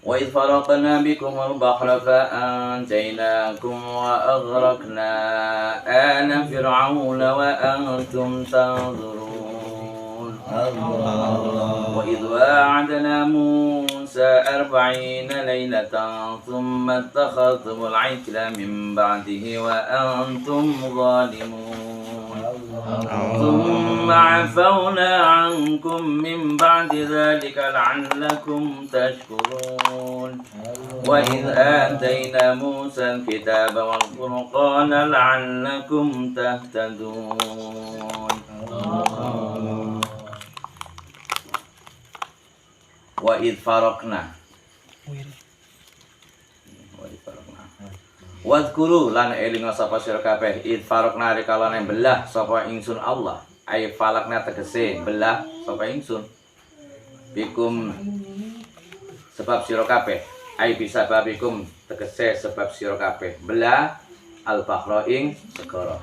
وإذ فرقنا بكم البحر فأنجيناكم وأغرقنا آل فرعون وأنتم تنظرون وإذ واعدنا موسى 40 ليلة ثم اتخذتم العجل من بعده وأنتم ظالمون ثم عفونا عنكم من بعد ذلك لعلكم تشكرون وإذ آتينا موسى الكتاب والفرقان لعلكم تهتدون وإذ فرقنا Wadhkuru lan elinga sapa sira kabeh id faraqna rikalane belah sapa ingsun Allah ay falakna tegese belah sapa ingsun bikum sebab sira kabeh ay bisa babikum tegese sebab sira kabeh belah al-bahra ing segara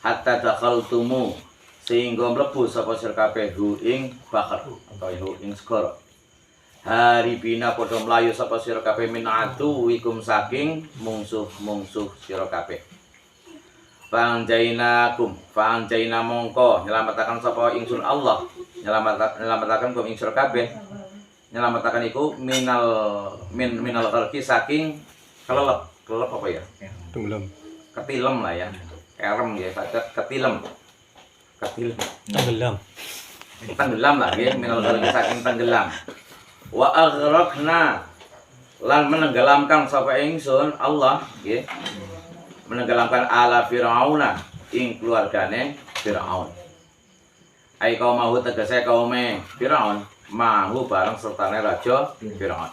hatta dakhaltumu sehingga mlebu sapa sira kabeh hu ing bahr atau hu ing segara haribina padha mlayu sapa sira kabeh min atuwikum saking mungsuh-mungsuh sira kabeh. Panjainakum, panjaina mongko nyelametaken sapa ingsun Allah, nyelametaken kum ing sira kabeh. Nyelametaken iku minal khalqi saking kelelep apa ya? Tenggelam. Ketilem lah ya. Kerem ya, ketilem. Tenggelam. Tenggelam lah ya, minal khalqi saking tenggelam. Wa aghraqna lan menenggelamkan sapa ingsun Allah nggih menenggelamkan ala Firauna ing keluargane Firaun ai kaum mau tegese kaume Firaun mahu bareng sertane raja Firaun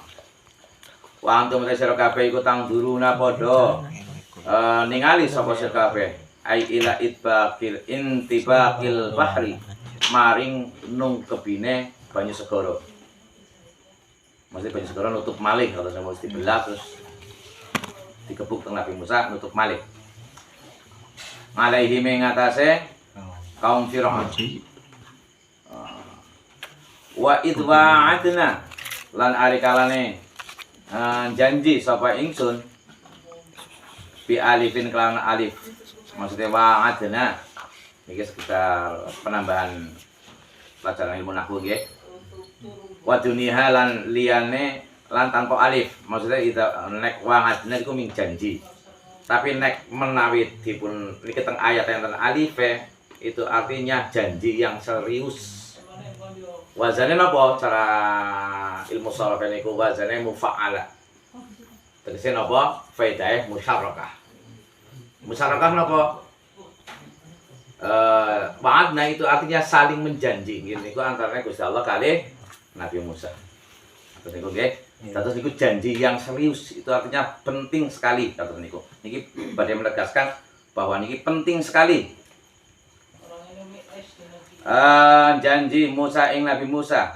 wa antum sira kabeh iku tangduruna padha ningali sapa sira kabeh ai ila itbaqil intibaqil bahri maring nungkepine banyu segara. Maksudnya banyu segara nutup malih kalau saya mau dibelah terus dikebuk teng Nabi Musa nutup malih. Alaihi mengatase kaum Firaun. Wa idwa'adna lan ari kalane janji sapa ingsun bi alifin kelawan alif. Maksudnya wa'adna iki sekitar penambahan pelajaran ilmu nahwu nggih. Wa duniha lan liyane lan tanpa alif maksudnya itu nek wangadna iku ming janji tapi nek menawi dipun niki teng ayat yang ten alif itu artinya janji yang serius wazane napa cara ilmu sharaf niku wazane mufa'ala tegese napa faidah musyarakah napa wa'adna itu artinya saling menjanji niku antara Gusti Allah kalih Nabi Musa. Terus niku nggih. Terus niku janji yang serius itu artinya penting sekali kata niku. Niki badhe menegaskan bahwa niki penting sekali. Janji Musa ing Nabi Musa.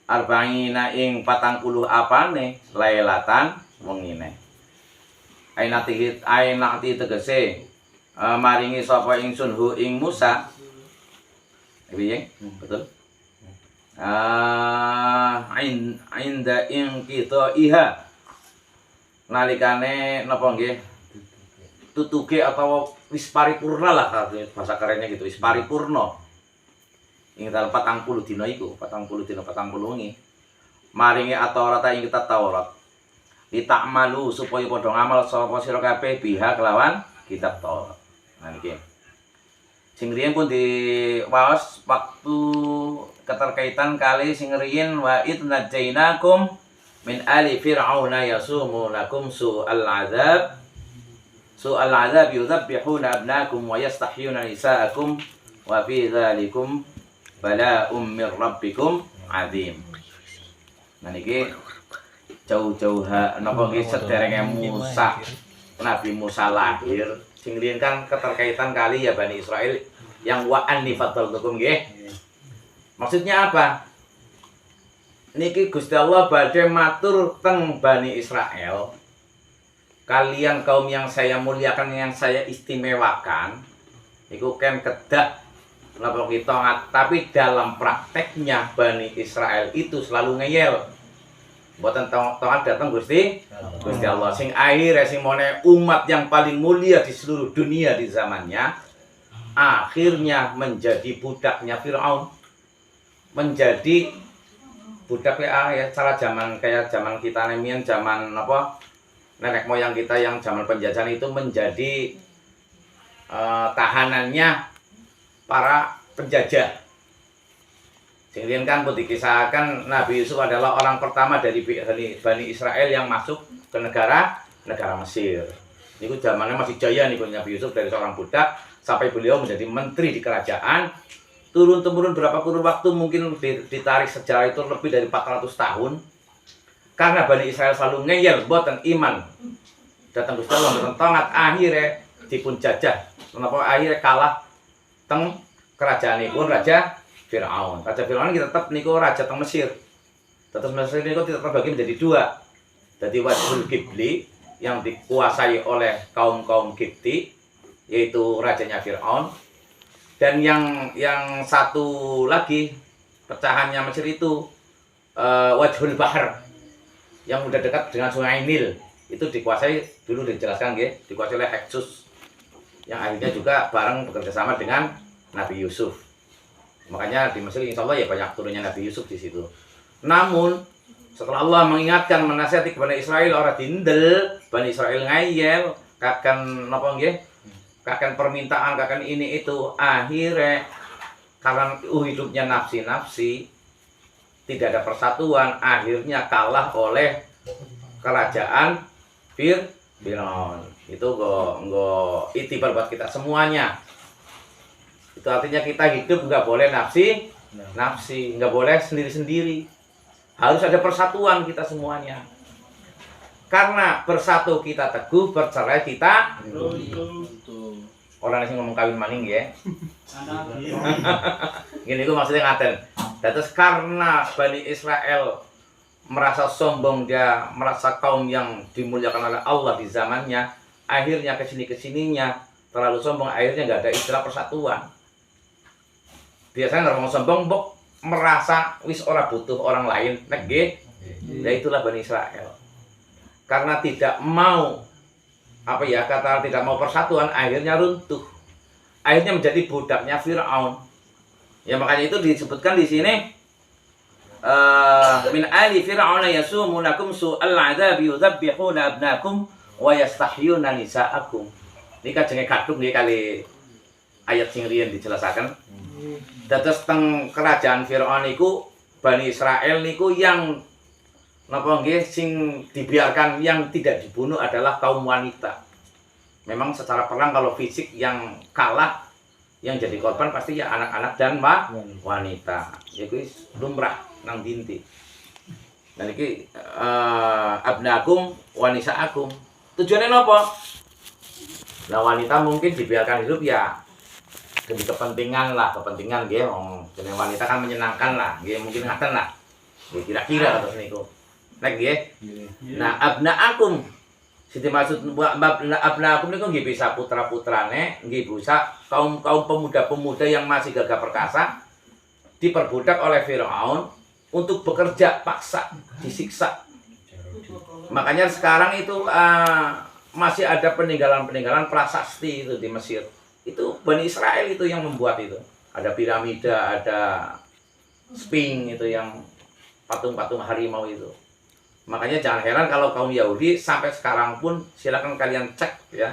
Arba'ina ing 40 apane lailatan wengine. Ainati tegese maringi sapa ingsun hu ing Musa. Piye? Betul. Inda inqitaiha nalikane napa nggih tutuke atau wis paripurna lah bahasa kerennya gitu wis paripurna ing dalem 40 dina iku 40 dina 40 wengi maringi Taurat ing kitab Taurat ditakmalu supaya padha ngamal sapa sira kabeh biha kelawan kitab Taurat. Nah niki sing riyen pun diwaos waktu keterkaitan kali sing riyen wa idnajainakum min ali fir'auna yasumunakum su'al azab yudhabbihuna abnakum wa yastahyuna nisaakum wa fi dzalikum bala'um mir rabbikum azim. Nah niki jauh-jauh napa nggih sederenge Musa Nabi Musa lahir sing riyen kan keterkaitan kali ya Bani Israil yang wa anni faddaltukum nggih. Maksudnya apa? Niki Gusti Allah badhe matur teng Bani Israel. Kalian kaum yang saya muliakan, yang saya istimewakan, niku kan kedah napa kita taat, tapi dalam prakteknya Bani Israel itu selalu ngeyel. Mboten taat datang Gusti Allah. Sing akhire sing mone umat yang paling mulia di seluruh dunia di zamannya akhirnya menjadi budaknya Firaun. Menjadi budak ya cara zaman kayak zaman kita nemian zaman apa nenek moyang kita yang zaman penjajahan itu menjadi tahanannya para penjajah. Sehingga kan pun dikisahkan Nabi Yusuf adalah orang pertama dari Bani Israel yang masuk ke negara Mesir. Ini zamannya masih jaya nih Nabi Yusuf dari seorang budak sampai beliau menjadi menteri di kerajaan. Turun-temurun berapa kurun waktu mungkin ditarik sejarah itu lebih dari 400 tahun. Karena Bani Israel selalu ngeyel, boten iman. Datang Gusti Allah boten taat, akhirnya dipun jajah. Kenapa akhirnya kalah teng kerajaan pun Raja Firaun. Raja Firaun kita tetap niku raja teng Mesir. Tetap Mesir niku tidak terbagi menjadi dua. Jadi Wajhul Qibli yang dikuasai oleh kaum Qibti, yaitu rajanya Firaun. Dan yang satu lagi pecahannya Mesir itu Wajhul Bahar yang udah dekat dengan Sungai Nil, itu dikuasai dulu dijelaskan dikuasai oleh Hyksos yang akhirnya juga bareng bekerja sama dengan Nabi Yusuf. Makanya di Mesir insya Allah ya banyak turunnya Nabi Yusuf di situ. Namun setelah Allah mengingatkan menasihati kepada Israel orang dindel, Bani Israel ngayel, kakan napa nggih? Kakan permintaan, kakan ini itu, akhirnya karena hidupnya nafsi-nafsi, tidak ada persatuan, akhirnya kalah oleh kerajaan Firaun. Itu go itibar buat kita semuanya. Itu artinya kita hidup nggak boleh nafsi, nggak boleh sendiri-sendiri. Harus ada persatuan kita semuanya. Karena bersatu kita teguh, bercerai kita orang yang ngomong kawin maning ya. Gini gue maksudnya ngaten. Terus karena Bani Israel merasa sombong, dia merasa kaum yang dimuliakan oleh Allah di zamannya, akhirnya kesininya terlalu sombong, akhirnya nggak ada istilah persatuan. Biasanya orang sombong merasa wis ora butuh orang lain, ya itulah Bani Israel. Karena tidak mau tidak mau persatuan, akhirnya runtuh. Akhirnya menjadi budaknya Firaun. Ya makanya itu disebutkan di sini min ali fir'auna yasumunakum su'al 'adzabi yudzabbihuna abnakum wa yastahyuna nisa'akum. Ini kajenge kadung nggih kali ayat sing riyen dijelasaken. Dados teng kerajaan Firaun niku Bani Israel niku yang napa nggih sing dibiarkan, yang tidak dibunuh adalah kaum wanita. Memang secara perang kalau fisik yang kalah, yang jadi korban pasti ya anak-anak dan wanita. Ya kuwi lumrah nang dinti. Dan iki abnakum wa nisaakum. Tujuannya napa? Nah, wanita mungkin dibiarkan hidup ya demi kepentingan nggih. Jeneng wanita kan menyenangkan lah, nggih mungkin ngaten lah. Nggih kira-kira terus niku. Nek nggih. Nah, abnaakum sing dimaksud abnaakum niku nggih bisa putra-putrane, nggih bisa kaum pemuda-pemuda yang masih gagah perkasa diperbudak oleh Firaun untuk bekerja paksa, disiksa. Makanya sekarang itu masih ada peninggalan-peninggalan prasasti itu di Mesir. Itu Bani Israel itu yang membuat itu. Ada piramida, ada Sphinx itu yang patung-patung harimau itu. Makanya jangan heran kalau kaum Yahudi sampai sekarang pun, silakan kalian cek ya,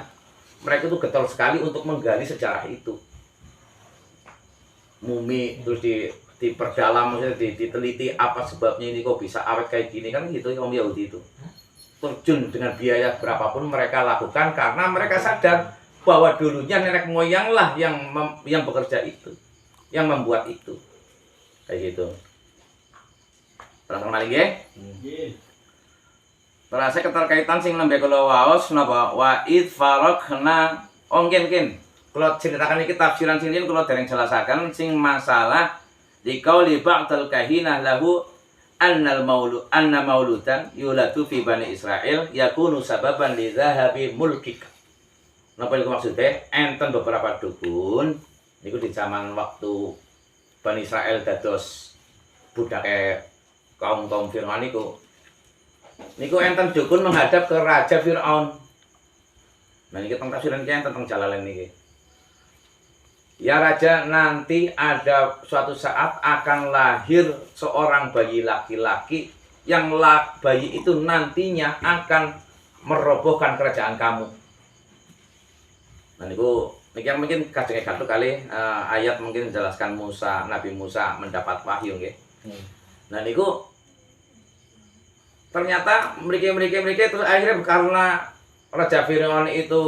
mereka itu getol sekali untuk menggali sejarah itu. Mumi terus diperdalam, maksudnya diteliti apa sebabnya ini kok bisa awet kayak gini, kan gitu kaum Yahudi itu. Terjun dengan biaya berapapun mereka lakukan karena mereka sadar bahwa dulunya nenek moyang lah yang bekerja itu, yang membuat itu. Kayak gitu. Terus kembali ya. Terasa keterkaitan sing nembe kula waos napa wa id faraqna ongken kula ceritakan iki tafsiran sing riyen kula dereng jelasaken sing masalah di qauli ba'dal kahinah lahu anna mauludan yuladu fi Bani Israel yakunu sababan li dhahabi mulkik. Napa iku maksude? Enten beberapa dukun Niku di zaman waktu Bani Israel dados budake kaum Fir'aun niku. Niku enten dukun menghadap ke Raja Fir'aun. Nah niki teng tafsiran ki enten teng Jalalain niki. Ya Raja, nanti ada suatu saat akan lahir seorang bayi laki-laki yang bayi itu nantinya akan merobohkan kerajaan kamu. Nah niku yang mungkin kadang kartu kali ayat mungkin menjelaskan Nabi Musa mendapat wahyu nggih. Nah niku ternyata mereka terus akhirnya karena Raja Fir'aun itu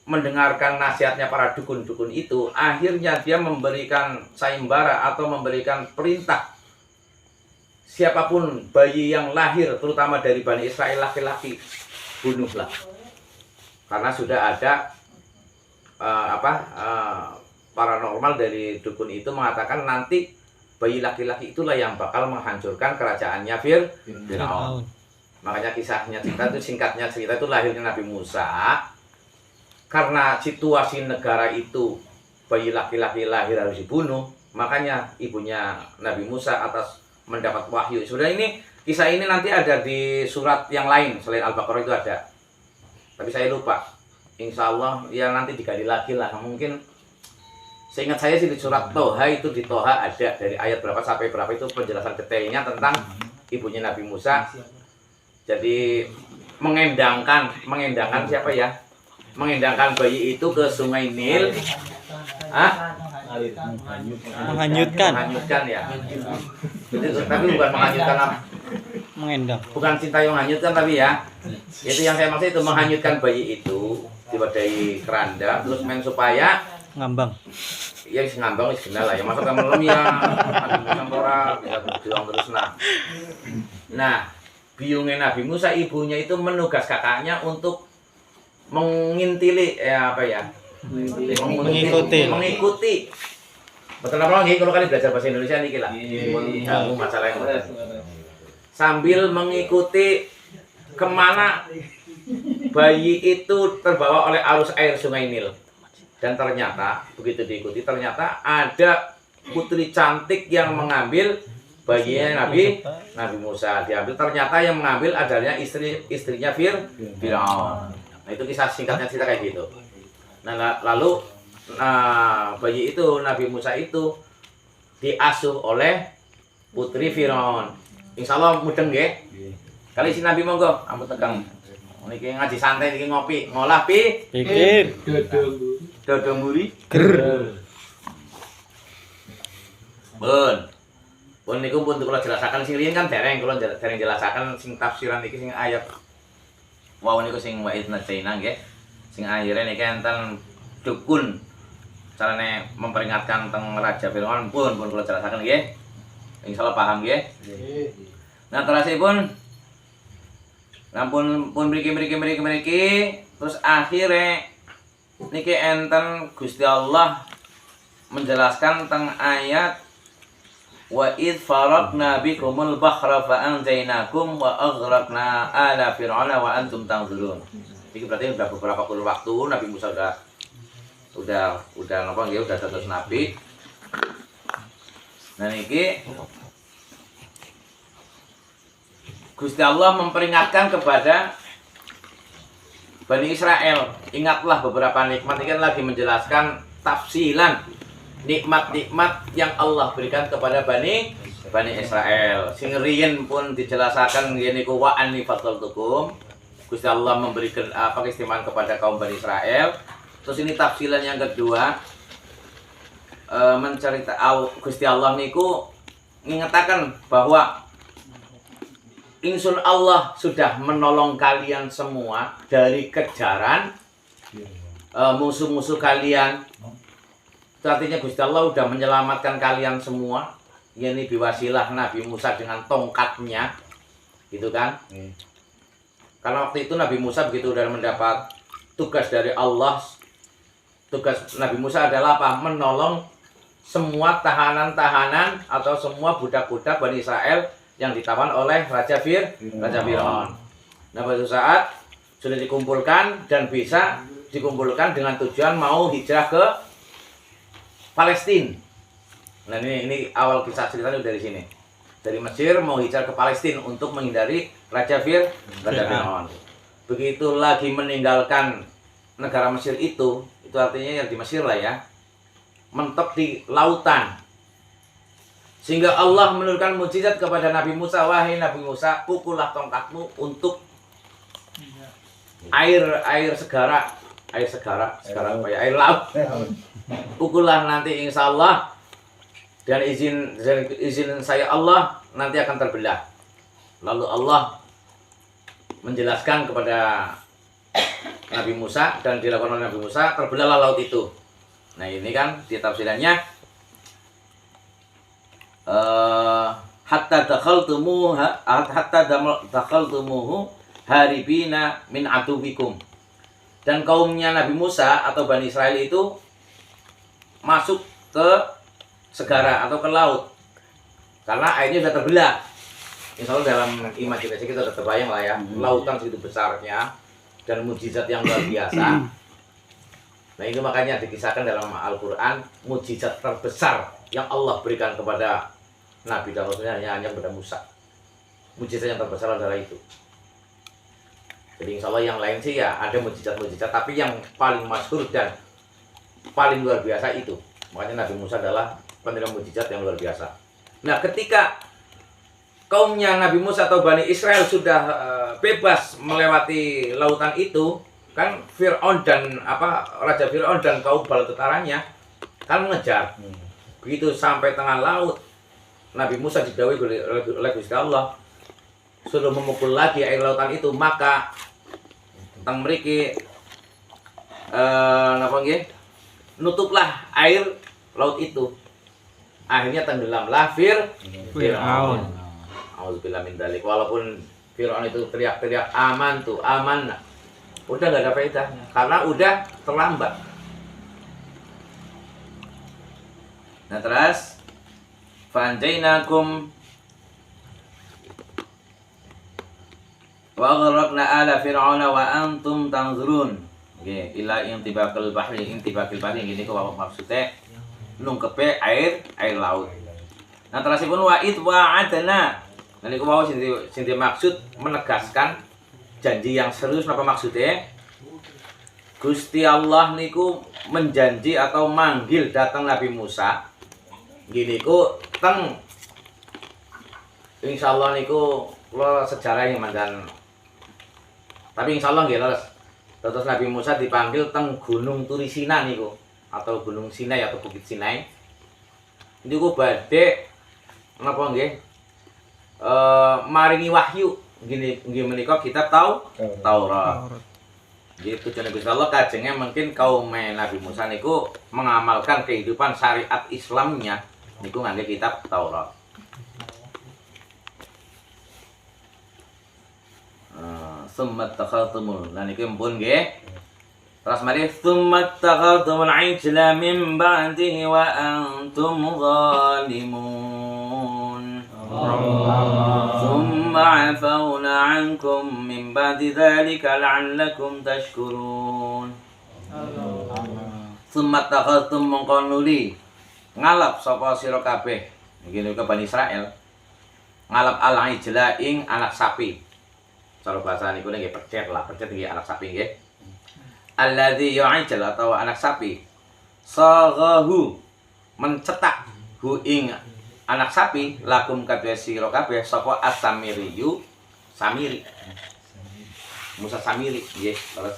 mendengarkan nasihatnya para dukun-dukun itu, akhirnya dia memberikan sayembara atau memberikan perintah siapapun bayi yang lahir terutama dari Bani Israel laki-laki bunuhlah, karena sudah ada paranormal dari dukun itu mengatakan nanti bayi laki-laki itulah yang bakal menghancurkan kerajaannya Fir'aun. Makanya kisahnya cerita itu singkatnya cerita itu lahirnya Nabi Musa. Karena situasi negara itu bayi laki-laki lahir harus dibunuh, makanya ibunya Nabi Musa atas mendapat wahyu. Sudah ini kisah ini nanti ada di surat yang lain selain Al-Baqarah itu ada. Tapi saya lupa. Insya Allah ya nanti digali lagi lah. Mungkin seingat saya sih di surat Toha itu di Toha ada dari ayat berapa sampai berapa itu penjelasan detailnya tentang ibunya Nabi Musa. Jadi mengendangkan siapa ya? Mengendangkan bayi itu ke Sungai Nil. Menghanyutkan ya. Tapi bukan menghanyutkan apa? Mengendang. Bukan cinta yang menghanyutkan tapi ya. Itu yang saya maksud itu menghanyutkan bayi itu diwadai keranda terus main supaya ngambang. Ya wis ngambang wis kenal lah ya. Masa kamu belum ya. Ada bisa berjuang terus Nah, biungnya Nabi Musa ibunya itu menugas kakaknya untuk mengintili mengikuti. Betul apa lagi kalau kalian belajar bahasa Indonesia niki lah. Aku masalah yang sambil mengikuti kemana bayi itu terbawa oleh arus air Sungai Nil. Dan ternyata begitu diikuti ternyata ada putri cantik yang mengambil bayinya Nabi Musa diambil. Ternyata yang mengambil adalah istrinya Fir'aun. Nah itu kisah singkatnya cerita kayak gitu. Nah lalu bayi itu Nabi Musa itu diasuh oleh putri Fir'aun. Insya Allah mudeng nggih. Kali si Nabi monggo ampun tegang. Niki ngaji santai niki ngopi ngolah pikir dodo muri pun niku pun kula jelasaken sing riyen kan dereng kula jelasaken sing tafsiran iki sing ayat wow niku sing wa idna China nggih. Sing akhire niki enten dukun carane memperingatkan teng Raja Fir'aun pun kula jelasaken nggih. Insyaallah paham nggih. Nah terasipun ngampun pun mriki terus akhire niki enten Gusti Allah menjelaskan teng ayat wa id faraqna bikumul bahra fa anjaynakum wa aghraqna ala fir'auna wa antum tanzurun. Iki berarti udah beberapa puluh waktu Nabi Musa udah napa nggih udah dados nabi. Nah niki Gusti Allah memperingatkan kepada Bani Israel, ingatlah beberapa nikmat. Ini kan lagi menjelaskan tafsilan nikmat-nikmat yang Allah berikan kepada Bani Israel. Sing riyen pun dijelaskan ngene niku wa anni fadhaltukum. Gusti Allah memberikan keistimewaan kepada kaum Bani Israel. Terus ini tafsilan yang kedua Gusti Allah niku mengatakan bahwa Insun Allah sudah menolong kalian semua dari kejaran musuh-musuh kalian. Itu artinya Gusti Allah sudah menyelamatkan kalian semua. Ini biwasilah Nabi Musa dengan tongkatnya, gitu kan? Karena waktu itu Nabi Musa begitu sudah mendapat tugas dari Allah. Tugas Nabi Musa adalah apa? Menolong semua tahanan-tahanan atau semua budak-budak Bani Israel yang ditawan oleh Raja Fir'aun. Nah pada saat sudah dikumpulkan dan bisa dikumpulkan dengan tujuan mau hijrah ke Palestina. Nah ini awal kisah ceritanya dari sini. Dari Mesir mau hijrah ke Palestina untuk menghindari Raja Fir'aun. Begitu lagi meninggalkan negara Mesir itu artinya yang di Mesir lah ya, mentok di lautan. Sehingga Allah menurunkan mukjizat kepada Nabi Musa, wahai Nabi Musa, pukullah tongkatmu untuk air segara apa ya, air laut. Pukullah nanti insya Allah, dan izin saya Allah nanti akan terbelah. Lalu Allah menjelaskan kepada Nabi Musa dan dilakukan oleh Nabi Musa, terbelahlah laut itu. Nah ini kan di tafsirannya hatta dakhaltumuhu haribina min aduwikum. Dan kaumnya Nabi Musa atau Bani Israel itu masuk ke segara atau ke laut karena airnya sudah terbelah. Insya Allah dalam imajinasi kita sudah terbayang lah ya, lautan segitu besarnya dan mukjizat yang luar biasa. Nah itu makanya dikisahkan dalam Al-Quran, mukjizat terbesar yang Allah berikan kepada Nabi dan Rasulnya hanya kepada Musa. Mukjizat yang terbesar adalah itu. Jadi insya Allah yang lain sih ya ada mukjizat-mukjizat, tapi yang paling masyhur dan paling luar biasa itu. Makanya Nabi Musa adalah penerima mukjizat yang luar biasa. Nah ketika kaumnya Nabi Musa atau Bani Israel sudah bebas melewati lautan itu, kan Fir'aun dan Raja Fir'aun dan kaum bala tentaranya kan mengejar. Begitu sampai tengah laut, Nabi Musa didhawuhi oleh Gusti Allah suruh memukul lagi air lautan itu, maka tentang mriki nutuplah air laut itu. Akhirnya tenggelamlah Fir'aun. Auzubillah min dzalik. Walaupun Fir'aun itu teriak-teriak aman, udah nggak ada faedah karena udah terlambat. Nah terus fanjainakum wa aghraqna ala fir'auna wa antum tanzurun. Oke, ila intibaqil bahri gini kok maksudnya nungkepe air laut. Nah terasipun wa id wa'adna. Nah niku wau sing maksud menegaskan janji yang serius. Apa maksudnya? Gusti Allah niku menjanji atau manggil datang Nabi Musa. Gini ku teng insyaallah niku kula sejarah yang mandan. Tapi insyaallah nggih terus Nabi Musa dipanggil teng Gunung Turisina niku atau Gunung Sinai atau Bukit Sinai. Niku badhe napa nggih? Maringi wahyu nggih menika kitab Taurat. Jadi tujuan Gusti Allah kajengnya mungkin kaum Nabi Musa niku mengamalkan kehidupan syariat Islamnya niku ngangge kitab Taurat. Summa takhaltumul. Nah niki mpun nggih. Terus mari summa takhaltumul ijla min ba'dihi wa antum zalimun. Summa 'afawna 'ankum min ba'di dzalika la'allakum tashkurun. Summa takhaltum mongkonuli ngalap sapa sira kabeh. Niki niku Bani Israil. Ngalap al-ijla ing anak sapi. Cara bahasa niku nggih percet nggih anak sapi nggih. Alladzi yu'ijal atau anak sapi. Saghahu mencetak hu ing anak sapi lakum kadhe sira kabeh sapa as-samiriyu samiri. Musa Samiri nggih. Terus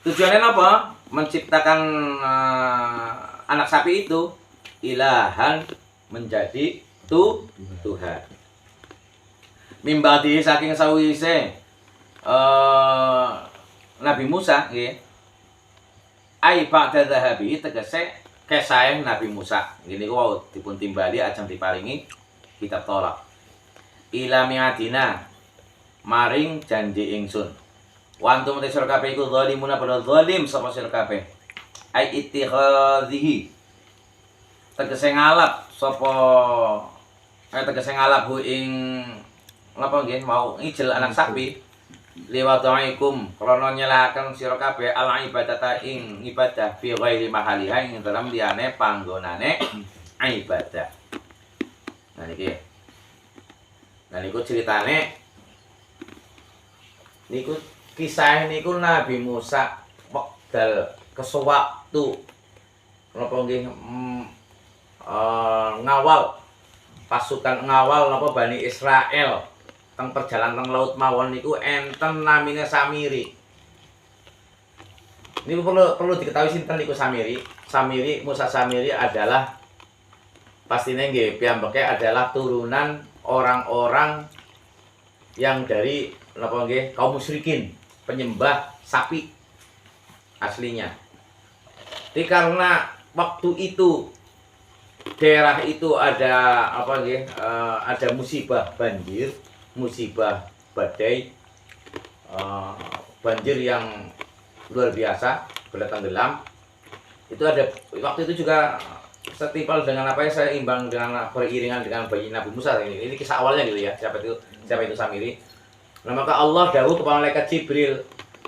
tujuannya apa? Menciptakan anak sapi itu ilahan menjadi Tuhan. Mimbadi saking sawise Nabi Musa nggih. Ai ba'da dhahabi tegese kesae Nabi Musa. Ngene niku wau dipun timbali ajeng diparingi kitab Taurat. Ila mi'atina maring janji ingsun. Wa antum sira kabeh iku zalimuna pada zalim sapa sira kabeh. Ai ittikhadhihi tegese ngalap sapa tegese ngalap ing napa nggih mau ngijel anak sapi liwadaikum krana nyelaken sira kabeh al ibadata ing ibadah fi ghairi mahaliha ing dalam liyane panggonane ibadah. Nah niku ceritane niku kisah niku Nabi Musa wekdal kesewaktu napa nggih ngawal pasukan ngawal napa Bani Israel teng perjalanan teng laut mawon niku enten namine Samiri. Niku perlu diketahui sinten niku Samiri. Musa Samiri adalah pastinya nggih piyambake adalah turunan orang-orang yang dari napa nggih kaum musyrikin, penyembah sapi aslinya. Jadi karena waktu itu daerah itu ada apa nggih ada musibah banjir, musibah badai, banjir yang luar biasa, bertenggelam. Itu ada waktu itu juga setipal dengan apa ya, saya imbang dengan beriringan dengan bayi Nabi Musa. Ini kisah awalnya gitu ya. Siapa itu Samiri. Nah, maka Allah dawuh kepada malaikat Jibril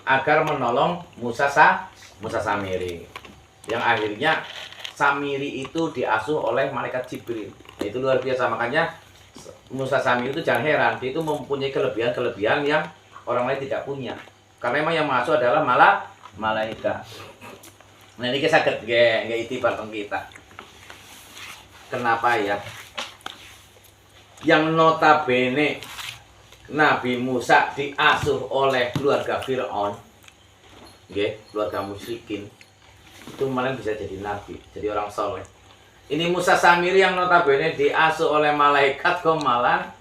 agar menolong Musa Samiri. Yang akhirnya Samiri itu diasuh oleh malaikat Jibril. Itu luar biasa, makanya Musa Samiri itu jangan heran, dia itu mempunyai kelebihan yang orang lain tidak punya. Karena memang yang mengasuh adalah malaikat. Nah ini kita sakit nggak itibar tentang kita. Kenapa ya? Yang notabene Nabi Musa diasuh oleh keluarga Fir'aun, keluarga musyrikin, itu malah bisa jadi nabi, jadi orang soleh. Ini Musa Samiri yang notabene diasuh oleh malaikat kok malah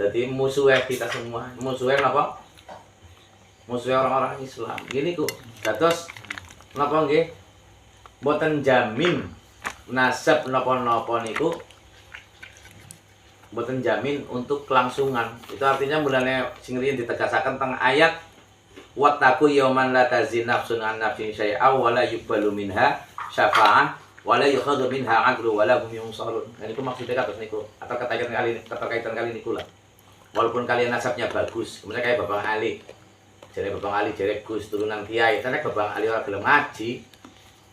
jadi musuhnya kita semua. Musuhnya apa? Musuhnya orang-orang Islam. Gini kok. Terus napa nggih? Mboten jamin nasab napa-napa niku mboten jamin untuk kelangsungan. Itu artinya mulane sing riyen ditegasaken teng ayat wattaqu yauman la tazi nafsun an nafsin syai'a wa la yuqbalu minha syafa'ah wa la yukhadhu minha 'adlu wa la hum yunsarun. Nah niku maksudnya kados niku. Atau keterkaitan kali niku lah. Walaupun kalian nasabnya bagus, kemudian kayak Babang Ali. Jare Babang Ali jare Gus turunan kiai, tenek Babang Ali ora gelem ngaji,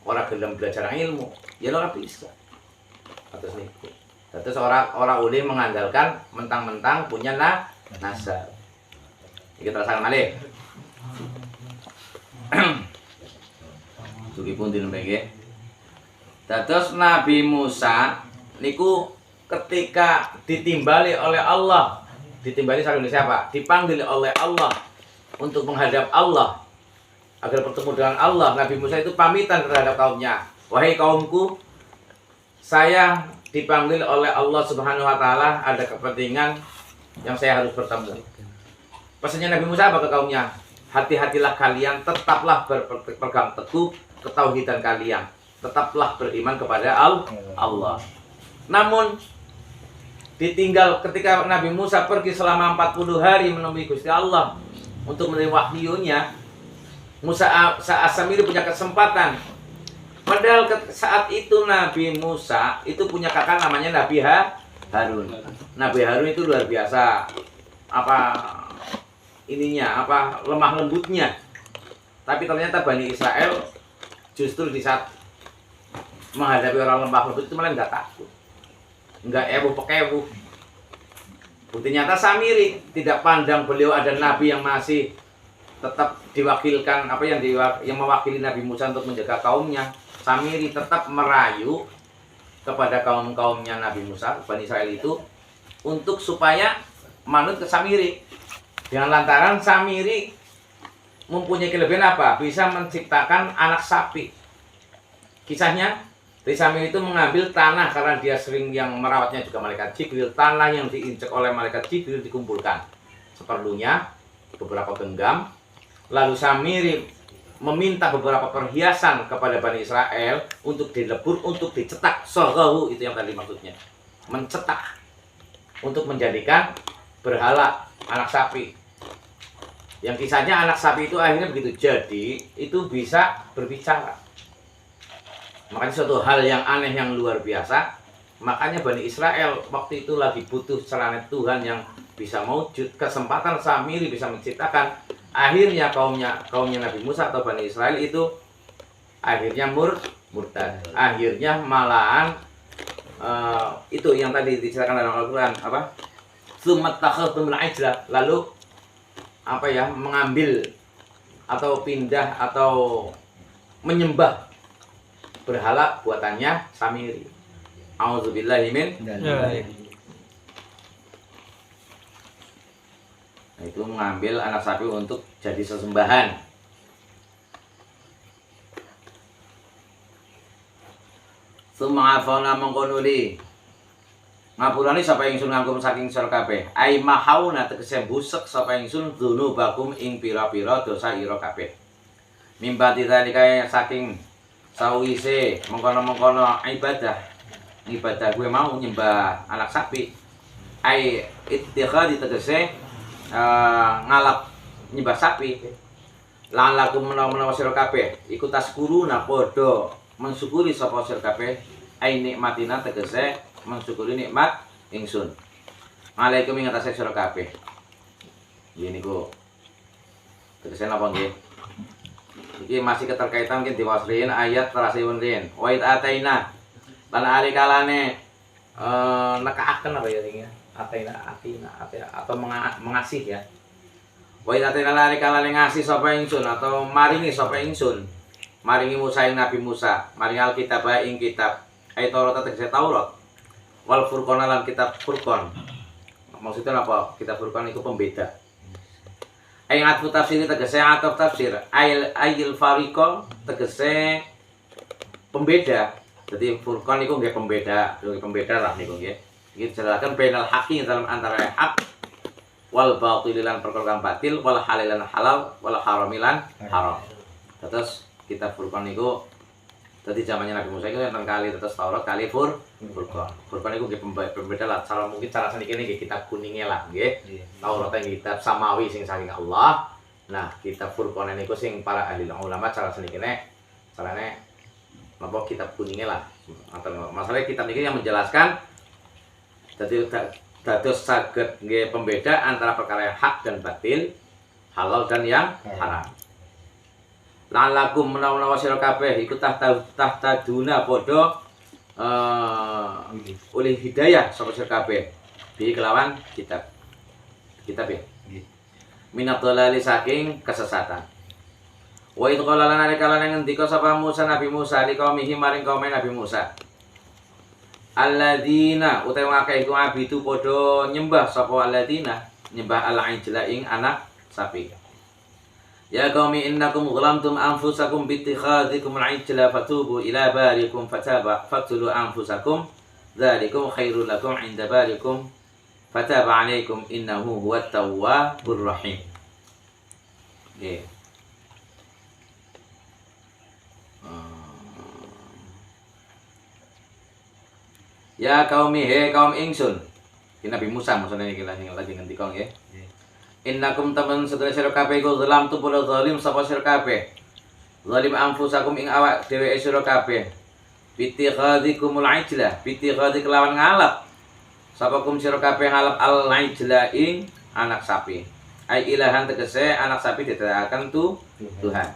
ora gelem belajar ilmu, ya ora bisa. Atas niku. Terus orang boleh mengandalkan mentang-mentang punya nasab. Iki terasakan malih. Sugi pun dinembeng nggih. Terus Nabi Musa niku ketika ditimbali oleh Allah, ditimbali sama siapa? Dipanggil oleh Allah untuk menghadap Allah agar bertemu dengan Allah. Nabi Musa itu pamitan terhadap kaumnya. Wahai kaumku, saya dipanggil oleh Allah Subhanahu wa taala, ada kepentingan yang saya harus bertemu. Pesannya Nabi Musa apa ke kaumnya? Hati-hatilah kalian, tetaplah berpegang teguh ketauhidan kalian. Tetaplah beriman kepada Allah. Namun ditinggal ketika Nabi Musa pergi selama 40 hari menemui Gusti Allah untuk menerima wahyunya, Musa Samiri punya kesempatan. Padahal saat itu Nabi Musa itu punya kakak namanya Nabi Harun. Nabi Harun itu luar biasa lemah lembutnya. Tapi ternyata Bani Israel justru di saat menghadapi orang lemah lembut itu malah nggak takut, nggak ewu-pekewu. Bukti nyata Samiri tidak pandang beliau ada nabi yang masih tetap diwakilkan yang mewakili Nabi Musa untuk menjaga kaumnya. Samiri tetap merayu kepada kaumnya Nabi Musa, Bani Israel itu, untuk supaya manut ke Samiri. Dengan lantaran Samiri mempunyai kelebihan apa? Bisa menciptakan anak sapi. Kisahnya, dari Samiri itu mengambil tanah karena dia sering yang merawatnya juga malaikat Jibril. Tanah yang diinjak oleh malaikat Jibril dikumpulkan seperlunya, beberapa genggam. Lalu Samiri meminta beberapa perhiasan kepada Bani Israel untuk dilebur, untuk dicetak. Sogahu itu yang tadi maksudnya, mencetak untuk menjadikan berhala anak sapi. Yang kisahnya anak sapi itu akhirnya begitu jadi itu bisa berbicara. Makanya suatu hal yang aneh yang luar biasa. Makanya Bani Israel waktu itu lagi butuh selanet Tuhan yang bisa mewujud, kesempatan Samiri bisa menciptakan, akhirnya kaumnya Nabi Musa atau Bani Israel itu akhirnya murtad. Akhirnya malahan itu yang tadi diceritakan dalam Al-Qur'an apa? Tsummattakhadhtumul ijla, lalu apa ya, mengambil atau pindah atau menyembah berhala buatannya Samiri. Auzubillahi min. Nah, itu mengambil anak sapi untuk jadi sesembahan. Sum'afana mengkonuli ngapurani sapa ingsun ngangkum saking sira kabeh. Ai mahauna tegese busek sapa ingsun dzunubakum ing pira-pira dosa ira kabeh. Mimbati dalika saking sawise mengkono-mengkono ibadah gue mau nyembah anak sapi. Ai ittikhadi tegese ngalap nyembah sapi. Lan lakum menawa sira kabeh iku taskuruna padha mensyukuri sapa sira kabeh ai nikmatina tegese mensyukuri nikmat ingsun. Alaikum ing atase sira kabeh. Nggih niku tegese napa nggih? Iki masih keterkaitan mungkin diwasriin ayat terasiwun rin. Wa ataina lan ari kalane nekaaken apa ya ring ya? Atina atau mengasih ya. Wa ataina lan ari kalane ngasih sapa ingsun atau maringi sapa ingsun. Maringi Musa ing Nabi Musa, maringi Alkitab ing kitab. Ayat Taurat tegese Taurat. Wal Furqan lan kitab Furqan. Maksudnya apa? Kitab Furqan itu pembeda. Ayat tafsir tegese ataf tafsir. Ayil fariqo tegese pembeda. Jadi Furqan itu nggih pembeda, pembeda lah niku nggih. Iki jelaskan bainal haqqi dalam antara hak wal batil lan perkara batil wal halal lan halal wal haramilan haram. Terus kitab Furqan itu tadi zamannya Nabi Musa itu tentang kali terus Taurat kali Furqan. Furqan itu nggih pembeda lah. Cara mungkin cara saniki nggih kitab kuningnya lah nggih. Taurat yang kitab samawi sing saking Allah. Nah, kitab Furqan niku sing para ahli ulama cara saniki carane napa kitab kuningnya lah. Masalah kitab niki yang menjelaskan jadi dados saged nggih pembeda antara perkara yang hak dan batil, halal dan yang haram. Lalakum menawa sira kabeh iku tahtaduna padha oleh hidayah sapa sira kabeh bi kelawan kitab ya minat dolali saking kesesatan. Wa itu qala lan kalane ngendika sapa Musa Nabi Musa li qaumihi maring kaum Nabi Musa alladzina utawa akeh iku abidu padha nyembah sapa alladzina nyembah al-ijla ing anak sapi. Ya qaumi innakum zalamtum anfusakum bi ittikhadhikum al-ijla fatubu ila barikum fataba faqtulu anfusakum dzalikum khairul lakum 'inda barikum fataba 'alaikum innahu huwat tawwabur rahim. Nggih. Ya qaumi he kaum ingsun. Ki Nabi Musa maksudnya iki lagi ngendika nggih. Innakum taman sedaya sira kabeh iku zalam tu pola zalim sapa sira kabeh. Zalim anfusakum ing awak dheweke sira kabeh. Bittikhadikumul ijla, bittikhadi kelawan ngalap. Sapa kum sira kabeh ngalap al-ijla ing anak sapi. Ai ilahan tegese anak sapi didadekaken Tuhan.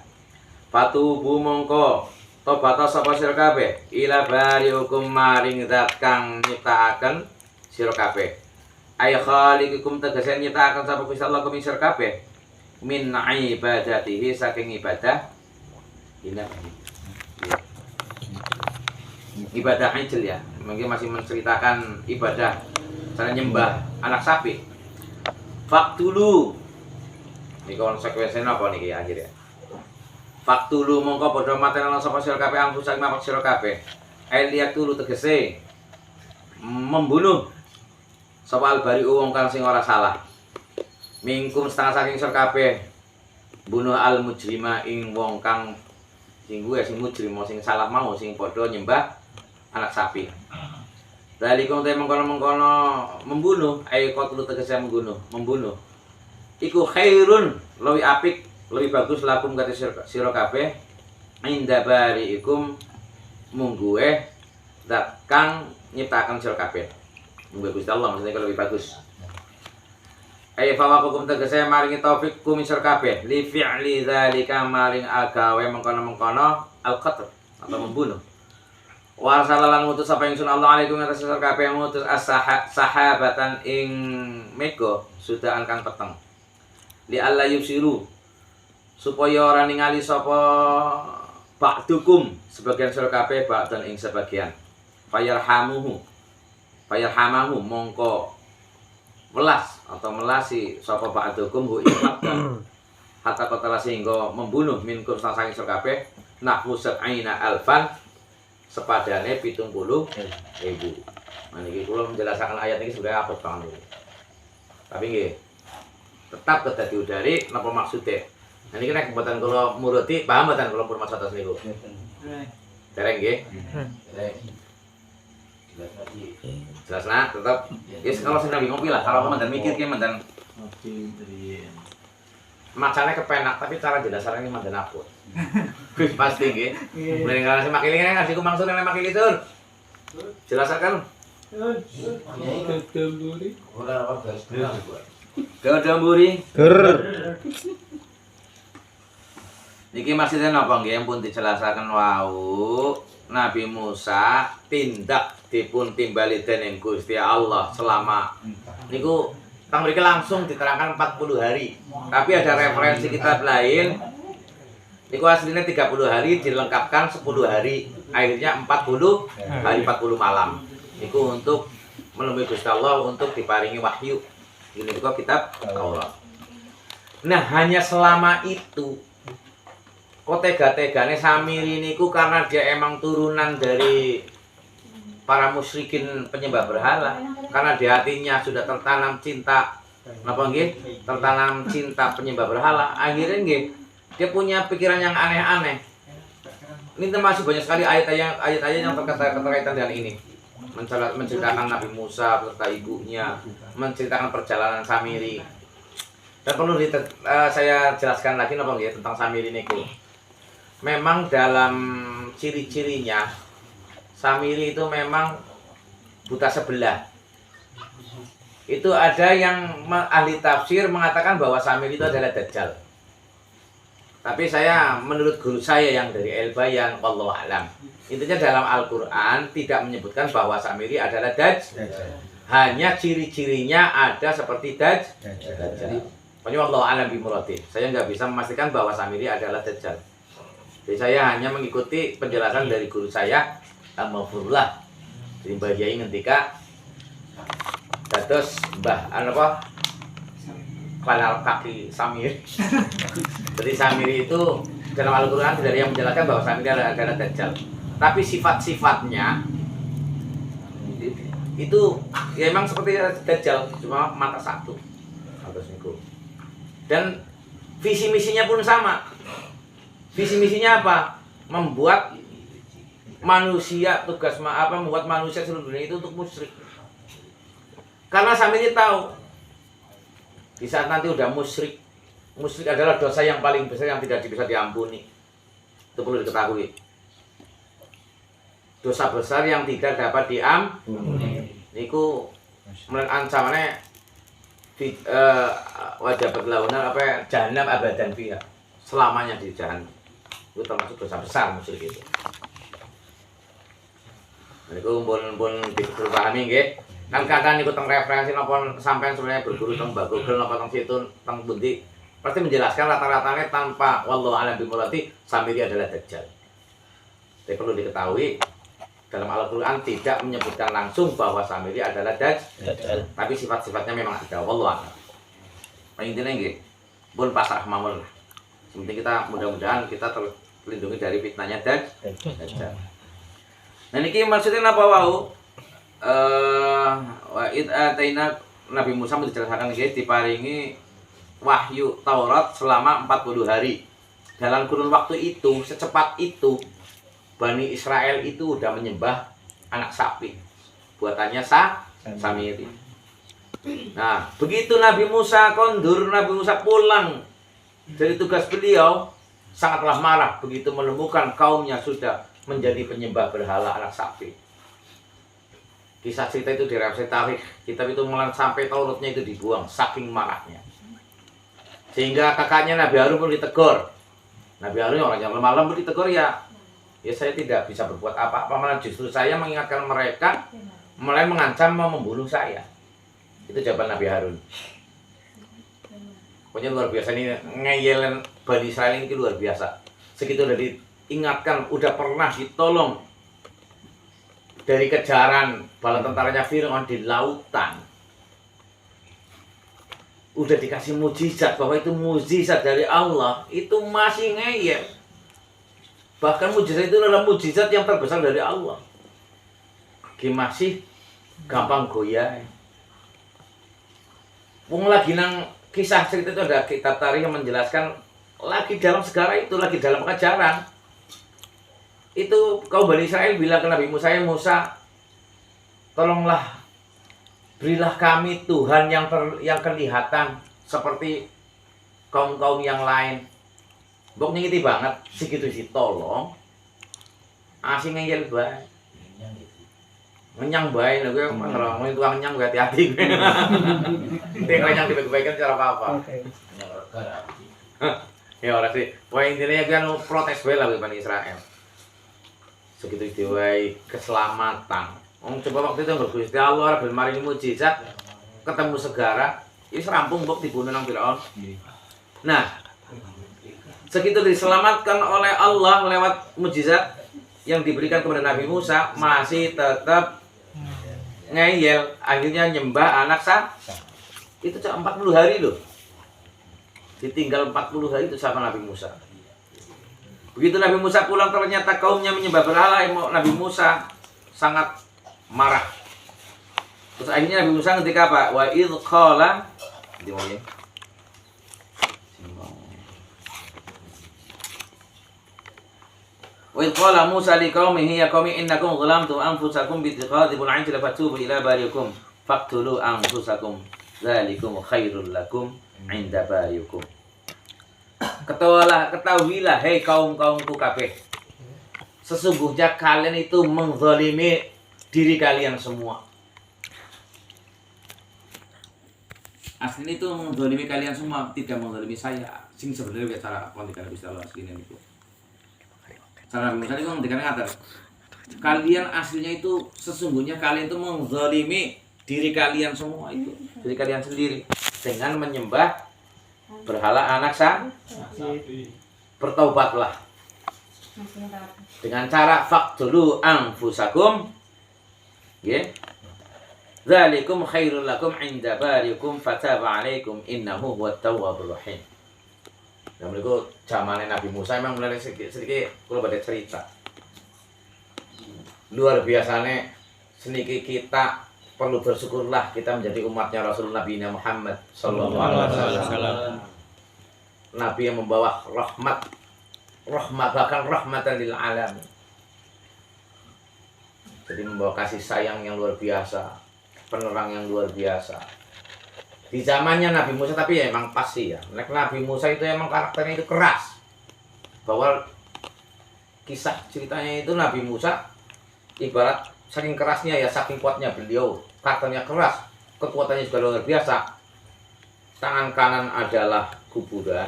Patubu mongko tobat sapa sira kabeh ila bariukum maring zat kang nyiptakaken sira kabeh. Ay khaliqikum tegese nyiptakaken sapa Gusti Allah kum sira kabeh min ibadatihi saking ibadah ibadah ijl ya. Mungkin masih menceritakan ibadah cara nyembah anak sapi. Faktulu iki konsekuensinya apa niki akhir ya. Faktulu mongko padha mateni sapa sira kabeh angkusak mamak sira kabeh. Ay liyak tulu tegese membunuh sapa albari'u wong kang sing ora salah. Mingkum setengah saking sira kabeh bunuh al mujrima ing wong kang sing mujrim sing salah mau sing padha nyembah anak sapi. Dalikum te mengkono-mengkono membunuh ay qatlu tegese membunuh. Iku khairun luwih apik lebih bagus lakum kata sira kabeh inda bariikum mungguwe zat kang nyiptakan sira kabeh. Mungguwe Gusti Allah maksudnya lebih bagus. Ai fawaqukum tegese maringi taufik kum sir kabeh li fi'li dzalika maring agawe mengkono-mengkono al-qatl atau membunuh. Wa sallallahu ngutus apa ingsun Allah alaikum atas sir kabeh ngutus sahabatan ing mega sudahan kang peteng. Li alla yusiru supaya ora ningali sapa ba'dukum sebagian sir kabeh ba'dan ing sebagian. Fayarhamuhu mongko welas atau melasi sapa ba'dukum hu ikhlas hatta qatala sehingga membunuh min kursa saking sir kabeh nahwu sab'ina alfan sepadane 70.000. Nah niki kula menjelaskan ayat ini sebenarnya abot banget ini. Tapi nggih tetap kedah diudari napa maksudnya. Nah niki nek mboten kula muruti paham mboten kula pun maksud niku. Dereng nggih. Jelas nah tetap yes kalau sedang ngopi lah kalau teman mikir ki mandan macane kepenak tapi cara jelasane ini mandan aku. Pasti nggih. Mulai ngarasi makili kan ngasih ku maksud nek makili tur. Jelasakan. Gadamburi. Ger. Niki maksudnya napa nggih pun dijelasaken wau. Nabi Musa tindak dipun timbali dening Gusti Allah selama niku tang mriki langsung diterangkan 40 hari. Tapi ada referensi kitab lain niku aslinya 30 hari dilengkapkan 10 hari. Akhirnya 40 hari 40 malam. Niku untuk menemui Gusti Allah untuk diparingi wahyu. Ini juga kitab Taurat. Nah, hanya selama itu kok tega-tegane Samiri niku karena dia emang turunan dari para musyrikin penyembah berhala, karena di hatinya sudah tertanam cinta napa nggih? Tertanam cinta penyembah berhala. Akhirnya nggih dia punya pikiran yang aneh-aneh. Ini termasuk banyak sekali ayat-ayat yang terkaitan dengan ini. Menceritakan Nabi Musa beserta ibunya, menceritakan perjalanan Samiri. Dan perlu saya jelaskan lagi napa nggih tentang Samiri niku. Memang dalam ciri-cirinya Samiri itu memang buta sebelah. Itu ada yang ahli tafsir mengatakan bahwa Samiri itu adalah Dajjal. Tapi saya menurut guru saya yang dari El-Bayan wallahu alam, intinya dalam Al-Qur'an tidak menyebutkan bahwa Samiri adalah Dajjal. Hanya ciri-cirinya ada seperti Dajjal. Pokoknya wallahu alam bimurati. Saya nggak bisa memastikan bahwa Samiri adalah Dajjal. Jadi saya hanya mengikuti penjelasan dari guru saya, Al-Mafurullah. Jadi Mbah Yai ngendika dados Mbah apa? Kepala kaki Samiri. Jadi Samiri itu dalam Al-Qur'an tidak ada yang menjelaskan bahwa Samiri adalah Dajjal. Tapi sifat-sifatnya itu ya memang seperti Dajjal, cuma mata satu. Dan visi misinya pun sama. Visi misinya apa? Membuat manusia membuat manusia seluruh dunia itu untuk musyrik. Karena Samiri tahu di saat nanti udah musyrik adalah dosa yang paling besar yang tidak bisa diampuni. Itu perlu diketahui. Dosa besar yang tidak dapat diampuni. Niku ancamannya wajah berlawanan jahanam abadan fiha. Selamanya di jahanam. Itu termasuk dosa besar musyrik itu. Niku pun dipahami nggih. Kan kadang niku teng referensi napa sampean sebenarnya berguru teng Mbak Google napa teng situ teng pundi pasti menjelaskan rata-ratanya tanpa wallahu a'lam bimurati Samiri adalah Dajjal. Tapi perlu diketahui dalam Al-Qur'an tidak menyebutkan langsung bahwa Samiri adalah Dajjal. Tapi sifat-sifatnya memang ada wallahu a'lam. Intinya nggih pun pasrah mawon. Penting kita mudah-mudahan kita terlindungi dari fitnahnya Dajjal. Nah niki maksudnya apa wau? Wa id ataina Nabi Musa menjelaskan nggih diparingi wahyu Taurat selama 40 hari. Dalam kurun waktu itu, secepat itu Bani Israel itu udah menyembah anak sapi. Buatannya Samiri. Nah, begitu Nabi Musa kondur, Nabi Musa pulang dari tugas beliau, sangatlah marah begitu menemukan kaumnya sudah menjadi penyembah berhala anak sapi. Kisah cerita itu direvisi tarikh, kitab itu malah sampai Tauratnya itu dibuang saking marahnya. Sehingga kakaknya Nabi Harun pun ditegur. Nabi Harun orang yang lemah lembut ditegur, ya saya tidak bisa berbuat apa-apa, malah justru saya mengingatkan mereka, mulai mengancam mau membunuh saya. Itu jawaban Nabi Harun. Pokoknya luar biasa ini, ngeyelin Bani Israel ini luar biasa. Segitu udah diingatkan, udah pernah ditolong dari kejaran bala tentaranya Fir'aun di lautan, udah dikasih mujizat bahwa itu mujizat dari Allah, itu masih ngeyel. Bahkan mujizat itu adalah mujizat yang terbesar dari Allah, masih gampang goyah. Wong lagi nang kisah cerita itu ada kitab tarikh yang menjelaskan, lagi dalam sejarah itu, lagi dalam kejaran itu, kaum Bani Israel bilang ke Nabi Musa, ya Musa, tolonglah berilah kami Tuhan yang kelihatan seperti kaum-kaum yang lain. Bok nyingiti banget, segitu sih tolong. Asing ngeyel bae. Ngenyang bae lho kowe ngomong itu ngenyang hati-hati. Nek ngenyang dibagi-bagikan cara apa-apa. Ya ora sih. Poin intinya kan protes bae lah Bani Israel. Segitu diwai keselamatan. Coba waktu itu Gusti Allah ben maringi mujizat, ketemu segara, ini rampung mbok dibunuh nang Firaun. Nah, segitu diselamatkan oleh Allah lewat mujizat yang diberikan kepada Nabi Musa, masih tetap ngeyel, akhirnya nyembah anak sah. Itu 40 hari loh. Ditinggal 40 hari itu sama Nabi Musa. Begitu Nabi Musa pulang, ternyata kaumnya menyembah berhala. Nabi Musa sangat marah. Terus akhirnya Nabi Musa ketika apa? Wa idh qala Wa idh qala Musa liqaumihi ya qaumi innakum zalamtum anfusakum bi ittikhadhikum al-'ijla fatubu ila bariikum faqtulu anfusakum dzalikum khairul lakum 'inda bariikum. Ketahuilah, hei kaum-kaumku kabeh, sesungguhnya kalian itu menzalimi diri kalian semua. Aslinya itu menzalimi kalian semua, tidak menzalimi saya. Sing sebenarnya cara kondikan Gusti Allah aslinya itu. Cara Nabi Musa itu ngendikan ngaten. Kalian aslinya itu sesungguhnya kalian itu menzalimi diri kalian semua itu, diri kalian sendiri dengan menyembah berhala anak sah. Bertaubatlah dengan cara faqtulu anfusakum, ya, dzalikum khairul lakum 'inda bariikum fataba 'alaikum innahu huwat tawwabur rahim. Dan mereka zamane Nabi Musa memang mulai sedikit kalau pada cerita luar biasanya. Seniki kita perlu bersyukurlah kita menjadi umatnya Rasul Nabi Muhammad sallallahu alaihi wasallam. Nabi yang membawa rahmat bahkan rahmatan lil alamin. Jadi membawa kasih sayang yang luar biasa, penerang yang luar biasa. Di zamannya Nabi Musa, tapi ya emang pasti ya. Nabi Musa itu emang karakternya itu keras. Bahwa kisah ceritanya itu Nabi Musa ibarat saking kerasnya ya, saking kuatnya beliau, karakternya keras, kekuatannya juga luar biasa. Tangan kanan adalah kuburan,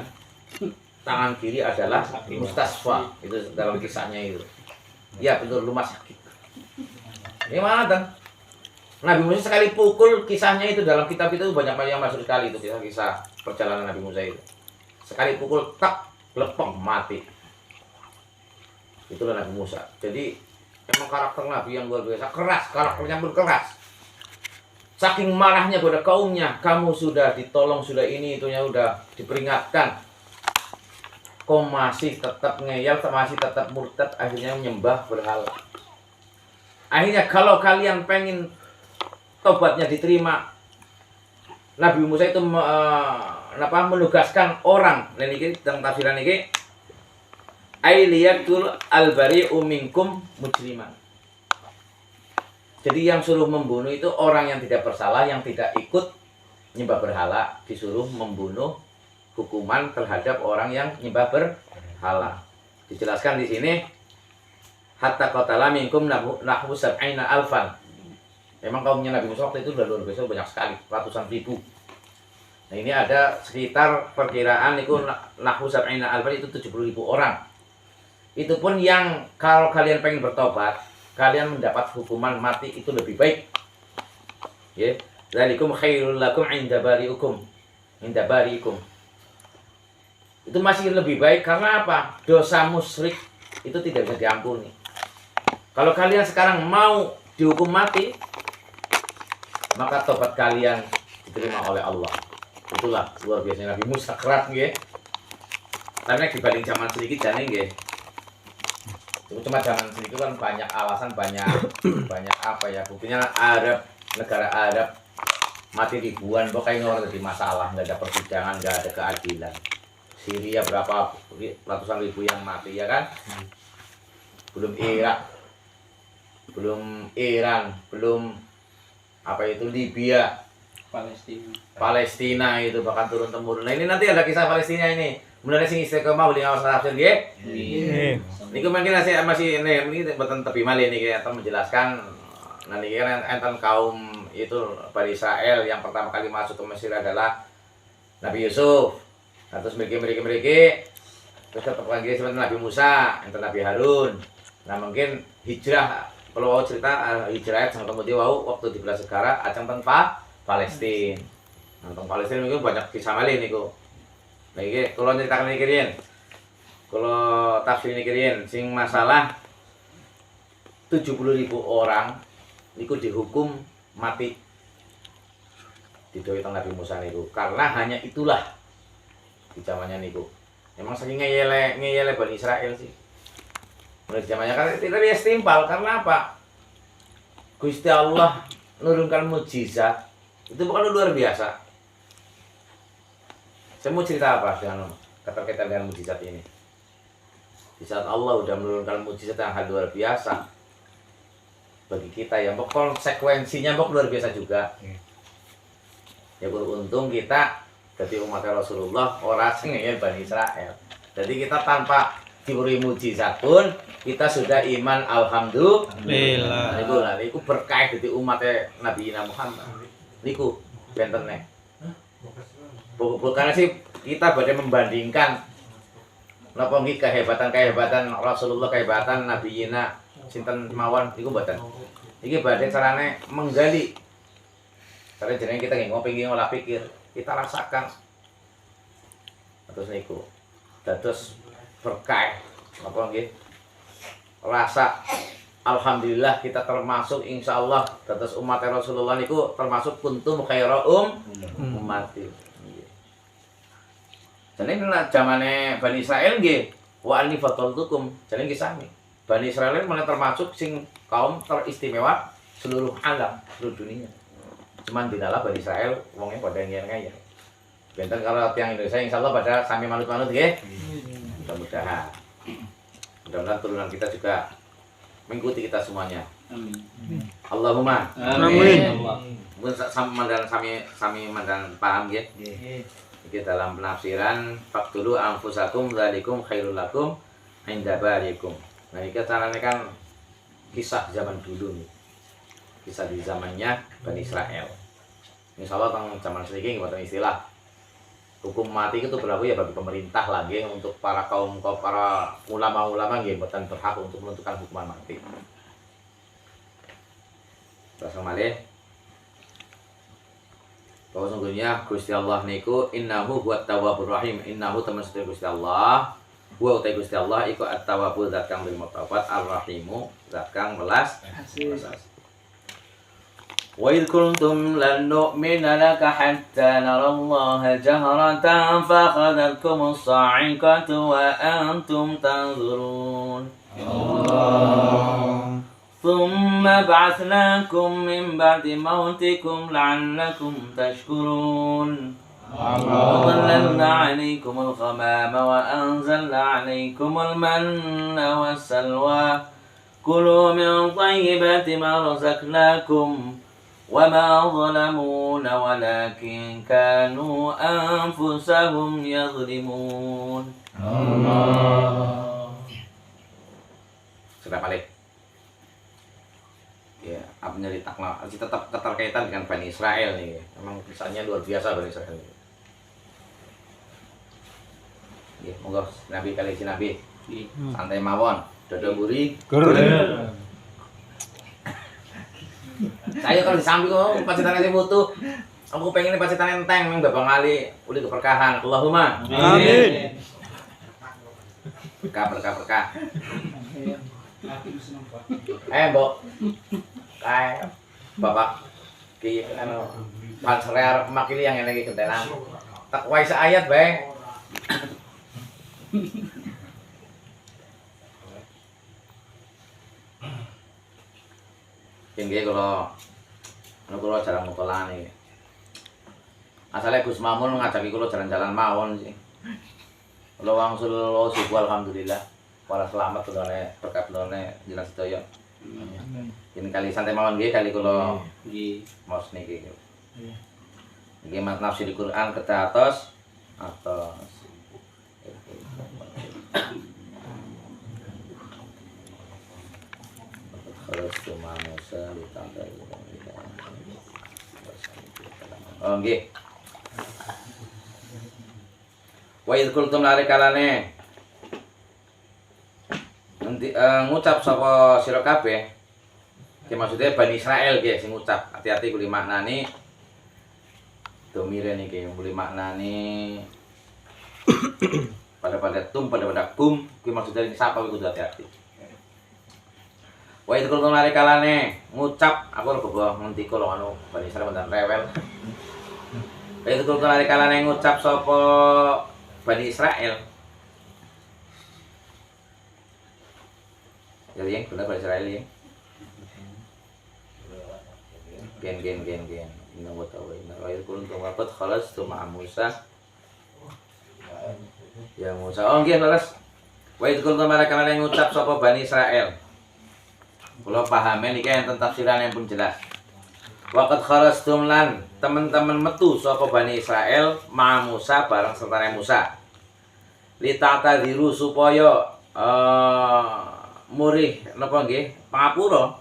tangan kiri adalah mustasfa. Itu dalam kisahnya itu. Ya betul, rumah sakit. Ini mana kan? Nabi Musa sekali pukul, kisahnya itu dalam kitab itu banyak yang masuk sekali itu kisah perjalanan Nabi Musa itu. Sekali pukul tak lepeng mati. Itulah Nabi Musa. Jadi emang karakter Nabi yang luar biasa, keras, karakternya pun keras. Saking marahnya kepada kaumnya, kamu sudah ditolong, sudah ini itunya udah diperingatkan, kau masih tetap ngeyel, masih tetap murtad, akhirnya menyembah berhala. Akhirnya kalau kalian pengen tobatnya diterima, Nabi Musa itu menugaskan orang, ini tentang tafsiran ini, ailiyatul albari'u minkum mujriman. Jadi yang suruh membunuh itu orang yang tidak bersalah, yang tidak ikut nyembah berhala, disuruh membunuh, hukuman terhadap orang yang nyembah berhala. Dijelaskan di sini, hatta qatala minkum nahwu sab'ina alfan. Memang kaumnya Nabi Musa waktu itu udah luar biasa banyak sekali, ratusan ribu. Nah ini ada sekitar perkiraan itu nahwu sab'ina alfan itu 70.000 orang. Itu pun yang kalau kalian pengen bertobat, kalian mendapat hukuman mati itu lebih baik. Ya, dzalikum khairul lakum inda bariikum. Inda bariikum. Itu masih lebih baik karena apa? Dosa musyrik itu tidak bisa diampuni. Kalau kalian sekarang mau dihukum mati, maka tobat kalian diterima oleh Allah. Itulah luar biasa Nabi Musa keras nggih. Karena dibanding zaman sedikit jane nggih. Cuma zaman sedikit kan banyak alasan, banyak apa ya? Buktinya Arab, negara Arab mati ribuan, pokoknya orang jadi masalah, nggak ada persidangan, nggak ada keadilan. Syria berapa ratusan ribu yang mati ya kan? Belum Irak, belum Iran, belum apa itu Libya, Palestina itu bahkan turun temurun. Nah ini nanti ada kisah Palestina ini. Benar sing istiqomah beli ngawas tafsir nggih. Niku mungkin masih ini mboten tepi malih niki atau menjelaskan. Nah niki kan enten kaum itu Bani Israel yang pertama kali masuk ke Mesir adalah Nabi Yusuf. Nah, terus mereka terus tetap lagi seperti Nabi Musa, enten Nabi Harun. Nah mungkin hijrah kalau mau cerita hijrah sang kemudian waktu di belah segara ajeng tanpa Palestina. Nah, tentang Palestina mungkin banyak kisah malih niku. Nah, iki kula nyritaken iki riyen. Kula tafsir niki riyen sing masalah 70.000 orang niku dihukum mati. Didhawuhi Nabi Musa niku. Karena hanya itulah di zamannya niku. Memang saking ngeyele Bani Israel sih. Mulai zamannya kan tidak dia setimpal karena apa? Gusti Allah nurunkan mukjizat. Itu bukan luar biasa. Saya mau cerita apa dengan keterkaitan dengan mukjizat ini? Di saat Allah udah menurunkan mukjizat yang hal luar biasa bagi kita ya, konsekuensinya luar biasa juga. Ya beruntung kita jadi umat Rasulullah orang sing Bani Israel. Jadi kita tanpa diberi mukjizat pun kita sudah iman alhamdulillah. Niku berkah jadi umatnya Nabi Muhammad. Niku bentene. Bukan sih kita badai membandingkan napa nggih kehebatan Rasulullah, kehebatan Nabi Yina sinten mawon niku mboten. Iki badai carane menggali. Carane jenenge kita nggih ngopi nggih ngolah pikir, kita rasakan. Terus niku dados berkah napa nggih? Rasa alhamdulillah kita termasuk insyaallah dados umat Rasulullah niku termasuk kuntum khaira ummati. Jadi nek zamane Bani Israel nggih wa anni fadhaltukum. Jadi nggih sami. Bani Israel mulai termasuk sing kaum teristimewa seluruh alam, seluruh dunia. Cuman di dalam Bani Israel wongnya pada ngiyar-ngiyar. Benten kalau tiang Indonesia insyaallah pada sami manut-manut nggih. Mudah-mudahan. Mudah-mudahan turunan kita juga mengikuti kita semuanya. Amin. Allahumma Amin. Mungkin sami mandan paham nggih. Iki dalam penafsiran faqtulu anfusakum dzalikum khairul lakum inda bariikum. Nah, ini caranya kan kisah zaman dulu nih. Kisah di zamannya Bani Israel. Insyaallah tentang zaman sedikit buatan istilah hukum mati itu berlaku ya bagi pemerintah lagi untuk para para ulama-ulama nggih mboten berhak untuk menentukan hukuman mati. Terus malih bahwa sungguhnya Gusti Allah niku innahu huwat tawwabur rahim. Innahu teman sedaya Gusti Allah. Wa utai Gusti Allah iku at-tawwabu zat kang nerima taubat, ar-rahimu zat kang welas. Wa idh kuntum lan nu'mina laka hatta narallaha jahratan fa akhadhatkum as-sa'iqatu wa antum tanzurun. ثم بعثناكم من بعد موتكم لعلكم تشكرون وظللنا عليكم الغمام وأنزلنا عليكم المن والسلوى كلوا من طيبات ما رزقناكم وما ظلمونا ولكن كانوا أنفسهم يظلمون. Sudah balik. Ya. apa nyeritakno tetap keterkaitan dengan Bani Israel nih. Memang kisahnya luar biasa Bani Israel ini. Nggih, monggo Nabi kali si Nabi. Santai mawon, dodo mburi. Saya kalau di samping kok pacitan itu mutu. Aku pengen pacitan enteng yang Bapak Ngali uli keberkahan. Allahumma Amin. Berkah. Mbok. Kae Bapak ki anu pansere arep makili yang ngene iki gentenan. Tak wae ayat bae. Tinggi kalau jarang mutolan nih. Asalnya Gus Mamun ngajaki kalau jalan-jalan mawon sih. Kalau wangsul subuh alhamdulillah. Para selamat tudone berkat tudone jelas sedaya. Ini kali santai mawon nggih kali kalau mos niki. Nggih mat nafsi di Quran kedatos atau harus cuma Musa ditambah oh nggih wa idh qultum nalikalane nanti ngucap sapa sira kabeh iki maksudnya Bani Israel nggih sing ngucap hati-hati kuli maknani domire niki kuli maknani pada tum pada kum kuwi maksudnya ini sapa kuwi kudu hati-hati. Wa itu kalau nari kalane ngucap aku lho bobo ngerti kalau anu Bani Israel dan rewel. Wa itu kalau nari kalane ngucap sapa Bani Israel. Jadi yang benar Bani Israel ya. Gen. Inna wa ta'ala inna wa itu kalau untuk waqt khalas tu ma'a Musa. Ya Musa. Oh nggih leres. Wa itu kalau nari kalane ngucap sapa Bani Israel. Kalau pahamen iki enten tafsiran yang pun jelas. Waqat kharastum lan teman-teman metu sapa Bani Israel ma Musa bareng sertane Musa. Li ta'tadiru supaya murih napa nggih pangapura.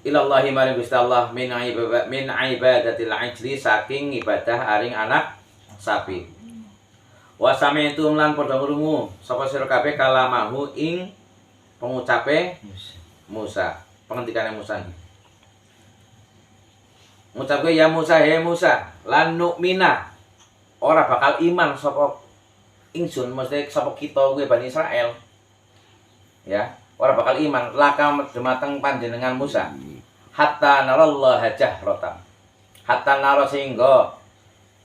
Ilallahi maring Gusti Allah min ibadatil ajli saking ibadah aring anak sapi. Wa sami'tum lan padha ngrungu sapa sira kabeh kalamahu ing pengucape Musa, pengentikane Musa. Ngucapke ya Musa, he Musa, lan nu'mina. Ora bakal iman sapa ingsun, mesti sapa kita kuwi Bani Israel. Ya, ora bakal iman laka dumateng panjenengan Musa. Hatta narallaha jahratan. Hatta nara sehingga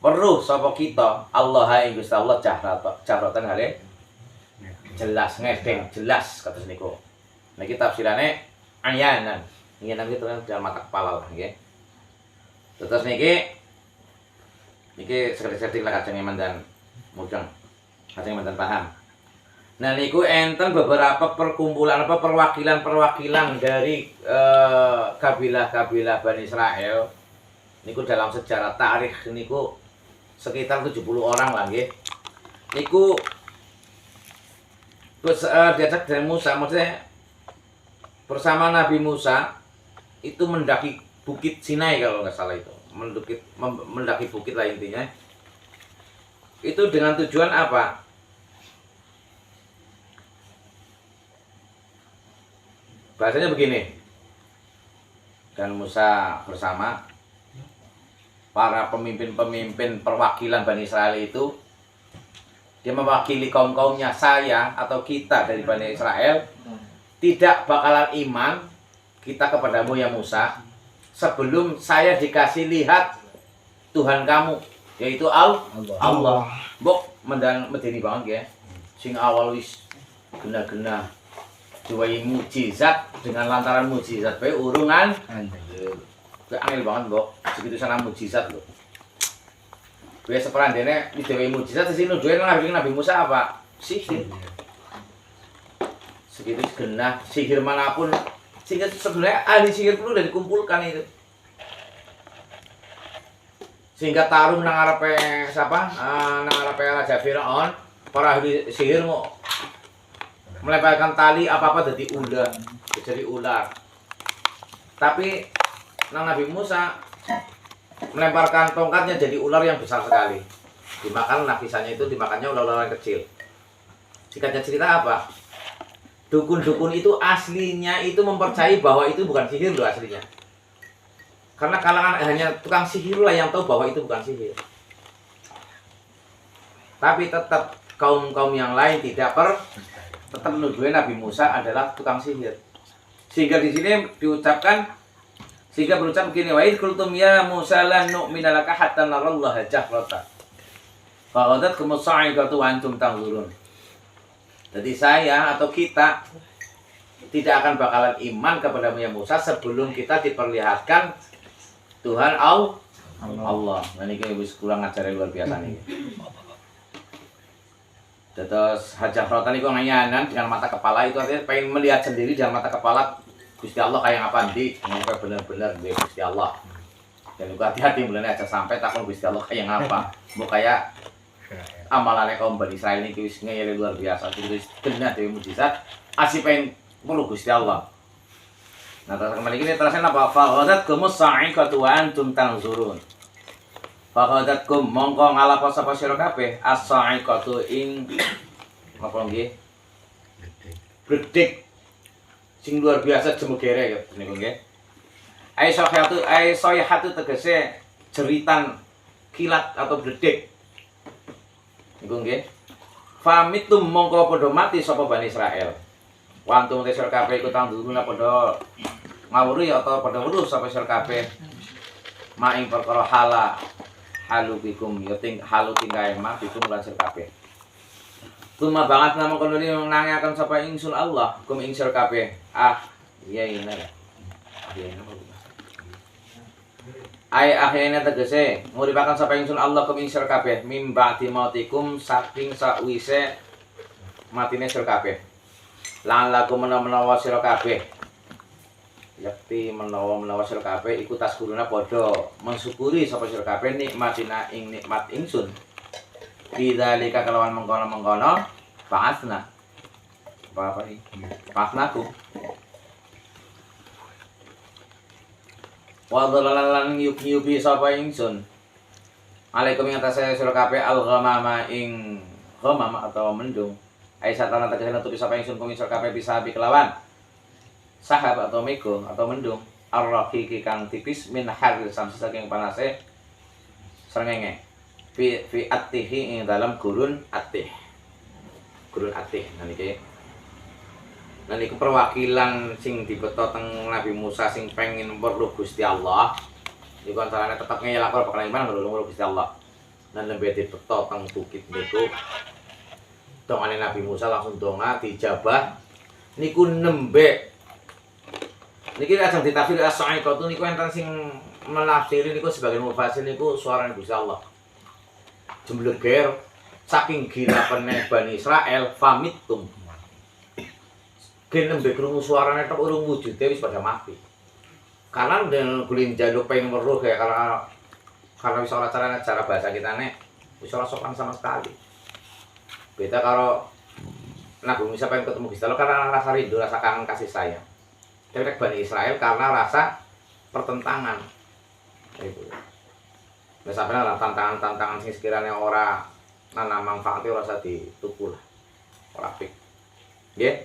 weruh sapa kita Allah ing Gusti Allah jahratan hale jelas ngedeng jelas kados niku. Niki tafsirane ayanan. Nggih nanti terus dalam mata kepala lah nggih. Terus niki sekedhik lah kajeng mandan mudeng. Kajeng mandan paham. Nah niku enten beberapa perkumpulan perwakilan dari kabilah-kabilah Bani Israel. Niku dalam sejarah tarikh niku sekitar 70 orang lah nggih. Niku terus diajak dari Musa, maksudnya bersama Nabi Musa itu mendaki Bukit Sinai kalau nggak salah itu, mendaki bukit lah intinya. Itu dengan tujuan apa? Bahasanya begini, dan Musa bersama para pemimpin-pemimpin perwakilan Bani Israel itu. Dia mewakili kaum-kaumnya, saya atau kita dari Bani Israel tidak bakalan iman kita kepadamu ya Musa sebelum saya dikasih lihat Tuhan kamu yaitu Allah. Mbok medeni banget ya. Sing awal wis gena-gena diwai mukjizat dengan lantaran mukjizat bae urungan. Angel banget, Mbok. Segitu sana mukjizat loh. Biasa perandene di dewe mujizat di sini nuduhin Nabi Musa apa? Sihir. Segitu genah sihir manapun, sehingga sebenarnya ahli sihir pun udah dikumpulkan itu. Sehingga tarung nang arepe siapa? Nang arepe Raja Firaun, para ahli sihir mau melemparkan tali apa-apa jadi ular. Tapi Nabi Musa melemparkan tongkatnya jadi ular yang besar sekali. Dimakan kisahnya itu dimakannya ular-ular yang kecil. Singkatnya cerita apa? Dukun-dukun itu aslinya itu mempercayai bahwa itu bukan sihir loh aslinya. Karena kalangan hanya tukang sihir lah yang tahu bahwa itu bukan sihir. Tapi tetap kaum-kaum yang lain tetap menuduh Nabi Musa adalah tukang sihir. Sehingga di sini berucap begini, wa idh qultum ya Musa lan nu'mina laka hatta narallaha jahratan. Fa ghadatkum as-sa'iqatu wa antum tanzurun. Jadi saya atau kita tidak akan bakalan iman kepada Musa sebelum kita diperlihatkan Tuhan Allah. Nah ini wis kurang ajar yang luar biasa nih. Terus hajah rotan itu ngayanan dengan mata kepala itu artinya pengen melihat sendiri dengan mata kepala Gusti Allah kayak apa nanti sampai benar-benar dia Gusti Allah. Dan juga hati-hati mulai aja sampai takut Gusti Allah kayak apa. Mau kayak amalannya kaum Bani Israel ini wis ngeyel luar biasa. Terus kena dewi mujizat asih pengen mulu Gusti Allah. Nah terus kembali ini terusnya apa? Faghadatkum as-sa'iqatu wa antum tanzurun. Faghadatkum mongko ngalapo sapa sira kabeh as-sa'iqatu ing apa nggih? Bledek sing luar biasa jemegere ya niku nggih. Ai sayhatu tegese jeritan kilat atau bledek. Niku nggih. Famitum mongko padha mati sapa Bani Israel. Wantung te sira kabeh iku tanggungna padha ngawuri atau padha weruh sapa sira kabeh. Maing perkara halu bikum ya halu tinggae ma bikum lan sira kabeh. Tuma banget nama kono nangaken sapa ingsun Allah kum ing sira kabeh. Iya ini ya. Akhirnya tegese nguripaken sapa ingsun Allah kum ing sira kabeh mimba mautikum saking sakwise matine sira kabeh. Lan laku menawa sira kabeh. Yakti menawa sira kabeh iku taskuruna padha mensyukuri sapa sira kabeh nikmatina ing nikmat ingsun. Bidzalika kelawan mengkono-mengkono ba'atsna. Apa iki? Ba'atsnaku. Wa dhalalan yubi sapa ingsun. Alaikum ing atase sira kabeh al-ghamama ing ghamama atau mendung. Aisyatan tegese nutupi sapa ingsun kuwi sira kabeh bisa kelawan sahab atau mego atau mendung ar-raqiqi kang tipis min haril samsi saking panase srengenge fi attihi ing dalam gurun attih nah niki perwakilan sing dibeto teng Nabi Musa sing pengen weruh Gusti Allah iku antarane tetep ngeyelak bakal iman weruh Gusti Allah lan lebih dibeto teng bukit niku dongane Nabi Musa langsung donga dijabah niku nembe niki ajeng ditafsir as-sa'iqatu niku enten sing menafsiri niku sebagian mufassir niku suarane Gusti Allah. Jembleger saking gilapene Bani Israel famitum. Gen nembe krungu suarane tok urung wujude wis pada mati. Karena den gulin jaluk pengen weruh ya karena wis ora cara bahasa kita nek wis ora sopan sama sekali. Beda karo Nabi Musa pengen ketemu Gusti Allah karena rasa rindu, rasa kangen kasih sayang. Tapi Bani Israel karena rasa pertentangan. Itu. Nah, sampai lah tantangan-tantangan sing sekiranya ora nana manfaatnya rasa dituku lah. Ora pik. Nggih.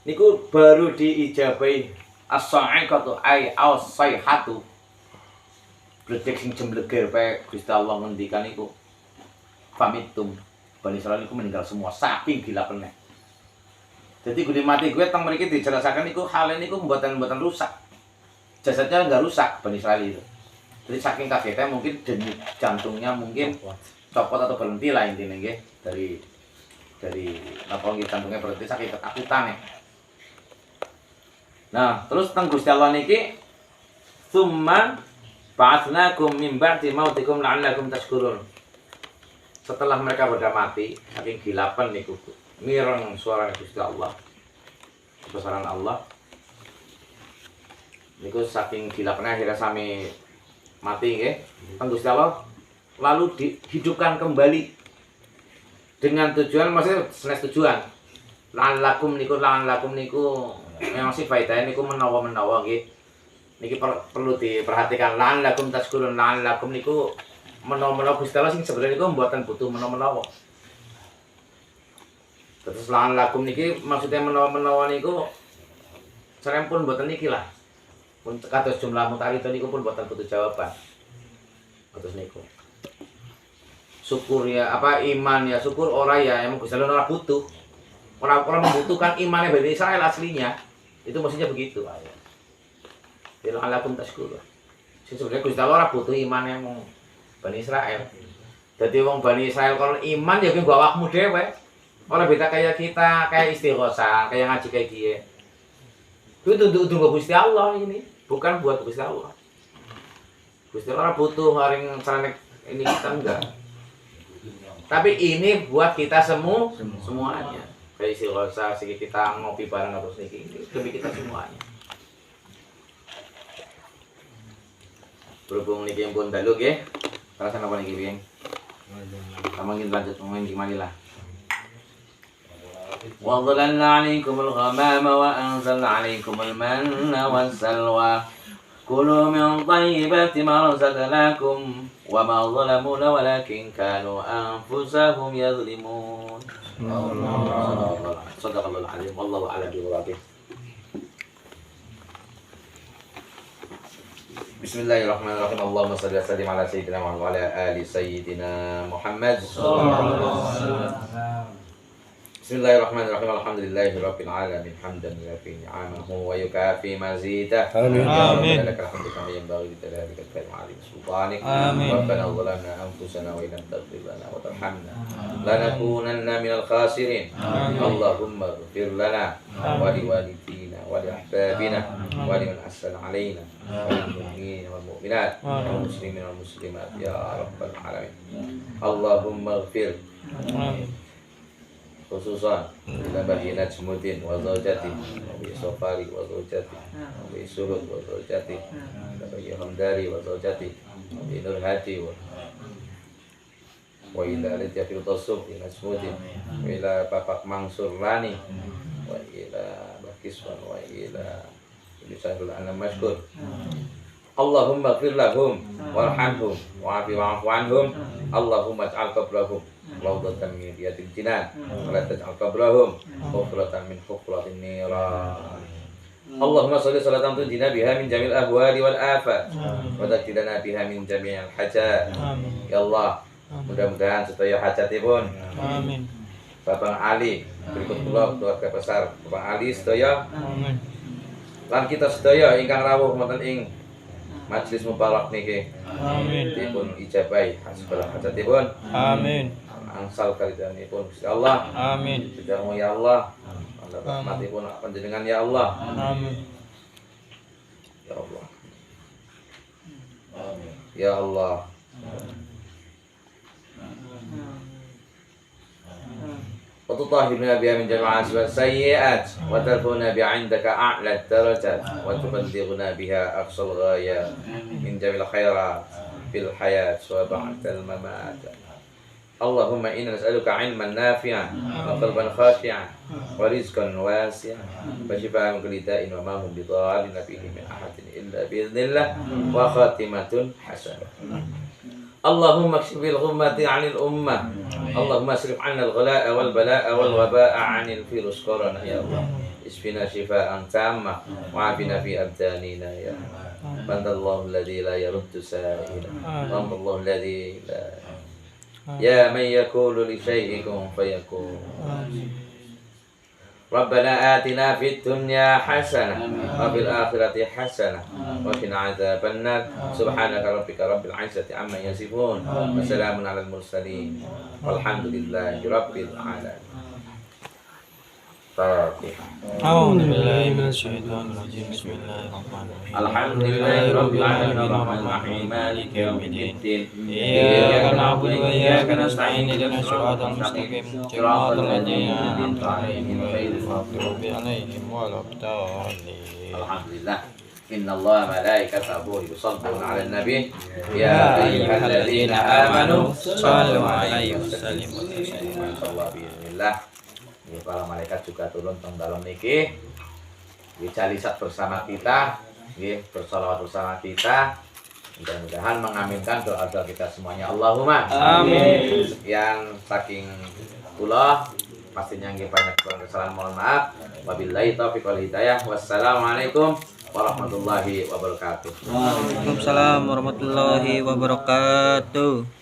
Niku baru diijabahi as-sa'iqatu ai as-sayhatu. Bledek sing jembleger bae Gusti Allah ngendikan niku. Famitum. Bani Israel niku meninggal semua saking gila peneh. Jadi gue mati gue teng mriki dijelasaken niku hal niku mboten rusak. Jasadnya enggak rusak Bani Israel itu. Jadi saking kagetnya mungkin denyut jantungnya mungkin copot atau berhenti lah intinya nggih dari apa nggih jantungnya berhenti saking ketakutan ya. Nah, terus teng Gusti Allah niki summa ba'atsnakum min ba'di mautikum la'allakum tashkurun. Setelah mereka pada mati saking gilapan niku mireng suara Gusti Allah. Kebesaran Allah. Niku saking gilapnya akhirnya sami mati nggih. Kan Gusti Allah lalu dihidupkan kembali dengan tujuan maksudnya senes tujuan. Lan lakum niku memang sih faedahnya niku menawa nggih. niki perlu diperhatikan la'allakum tashkurun. La'allakum niku menawa-menawa Gusti Allah sing sebenarnya niku mboten butuh menawa-menawa. Terus la'allakum niki maksudnya menawa-menawa niku sareng pun mboten niki lah. Pun kados jumlah mutari niku pun mboten butuh jawaban. Kados niku. Syukur ya apa iman ya syukur ora ya emang Gusti Allah ora butuh. Orang membutuhkan imannya Bani Israel aslinya. Itu maksudnya begitu. Ya la'allakum tashkurun. Sebenarnya Gusti Allah ora butuh imannya wong Bani Israel. Jadi wong Bani Israel kalau iman ya kuwi awakmu dhewe. Ora beda kayak kita, kayak istighosah, kayak ngaji kayak dia. Itu untuk Gusti Allah ini, bukan buat Gusti Allah. Gusti Allah butuh haring sarane ini kita enggak. Tapi ini buat kita semuanya. Kayak istighosah, sedikit kita ngopi bareng atau sedikit ini demi kita semuanya. Berhubung niki pun dalu nggih. Alasan apa niki, Bing? Kamu ingin lanjut ngomongin gimana lah? وَظَلَلْنَا عَلَيْكُمُ الْغَمَامَ وَأَنزَلْنَا عَلَيْكُمُ الْمَنَّ وَالسَّلْوَىٰ كُلُوا مِنْ طَيِّبَاتِ مَا رَزَقْنَاكُمْ وَمَا ظَلَمُونَا وَلَكِنْ كَانُوا أَنفُسَهُمْ يَظْلِمُونَ. صدق الله العظيم والله أعلم بمراده. Bismillahirrahmanirrahim. Allahumma shalli wa sallim ala sayyidina Muhammad wa ala ali sayyidina Muhammad. Bismillahirrahmanirrahim. Alhamdulillahirabbil alamin. Hamdan yuwafi ni'amahu wa yukafi mazidah. Amin. Lakal hamdu kama yanbaghi li jalali wajhika wa 'azimi sultanik. Amin. Rabbana zalamna anfusana wa illam taghfir lana wa tarhamna lanakunanna minal khasirin. Allahumma ighfir lana wa liwalidina wa li ahbabina wa liman ahsana 'alaina wa lil mu'minina wal mu'minat wal muslimina wal muslimat ya rabbal alamin. Allahumma ighfir khususan Nabi Najmuddin wa zawjati Nabi Sofari wa zawjati Nabi Surut wa zawjati Nabi Hamdari wa zawjati Nabi Nur Hadi wa ila Lidya Filtasuf ila Najmuddin wa ila Bapak Mansur Lani wa ila Bakiswan wa ila Ibisahul Anam Mashkur. Allahumma ighfir lahum warhamhum wa'afi wa'afu anhum. Allahumma ij'al qabrahum rawdatan min riyadil jinan wa la taj'al qabrahum hufratan min hufratin niran. Allahumma shalli salatan tunjina biha min jamil ahwali wal afat wa taqdilana biha min jami'il hajat. Ya Allah, mudah-mudahan sedaya hajatipun Amin. Bapak Ali berikut kula keluarga besar Bapak Ali sedaya lan kita sedaya ingkang rawuh wonten ing majlis mubarak niki. Amin. Dipun ijabahi segala hajatipun. Amin. Angsal kalidanipun Gusti Allah. Amin. Sedang ya Allah. Allah rahmatipun panjenengan ya Allah. Amin. Ya Allah. Ya Allah. وتطهرنا بها من جميع السيئات وترفعنا بها عندك أعلى الدرجات وتبلغنا بها أقصى الغايات من جميع الخيرات في الحياة وبعد الممات. اللهم إنا نسألك علما نافعا وقلبا خاشعا ورزقا واسعا وشفاء من كل داء وما هم بضارين به من أحد إلا بإذن الله وخاتمة حسنة. اللهم اكشف الغمة عن الأمة. اللهم اصرف عنا الغلاء والبلاء والوباء عن الفيروس كورونا يا الله. اشفنا شفاء تامة وعافنا في أبداننا يا الله. أنت الله الذي لا يرد سائلا وأنت الله الذي لا يا من يقول لشيء كن فيكون. ربنا آتنا في الدنيا حسنة وفي الآخرة حسنة وقنا عذاب النار. سبحانك ربك رب العزة عما يصفون وسلام على المرسلين والحمد لله رب العالمين. Fatihah. A'udzu billahi minasyaitonir rajim. Bismillahirrahmanirrahim. Alhamdulillahi rabbil alamin arrahmanir rahim maliki yaumiddin. Iyyaka na'budu wa iyyaka nasta'in ihdinas siratal mustaqim. Siratal ladzina an'amta 'alaihim ghairil maghdubi 'alaihim waladdallin. Alhamdulillah. Innallaha malaikatahu yusholluna 'alan nabi ya ayyuhalladzina amanu shallu 'alaihi wa sallimu taslima. Insyaallah bismillah. Para malaikat juga turun teng dalem niki. Wijalisat bersama kita nggih bersalawat bersama kita. Mudah-mudahan mengaminkan doa-doa kita semuanya. Allahumma Amin. Sekian saking kula, pastinya nggih banyak kesalahan, mohon maaf. Wabillahi taufiq wal hidayah. Wassalamualaikum warahmatullahi wabarakatuh. Waalaikumsalam warahmatullahi wabarakatuh.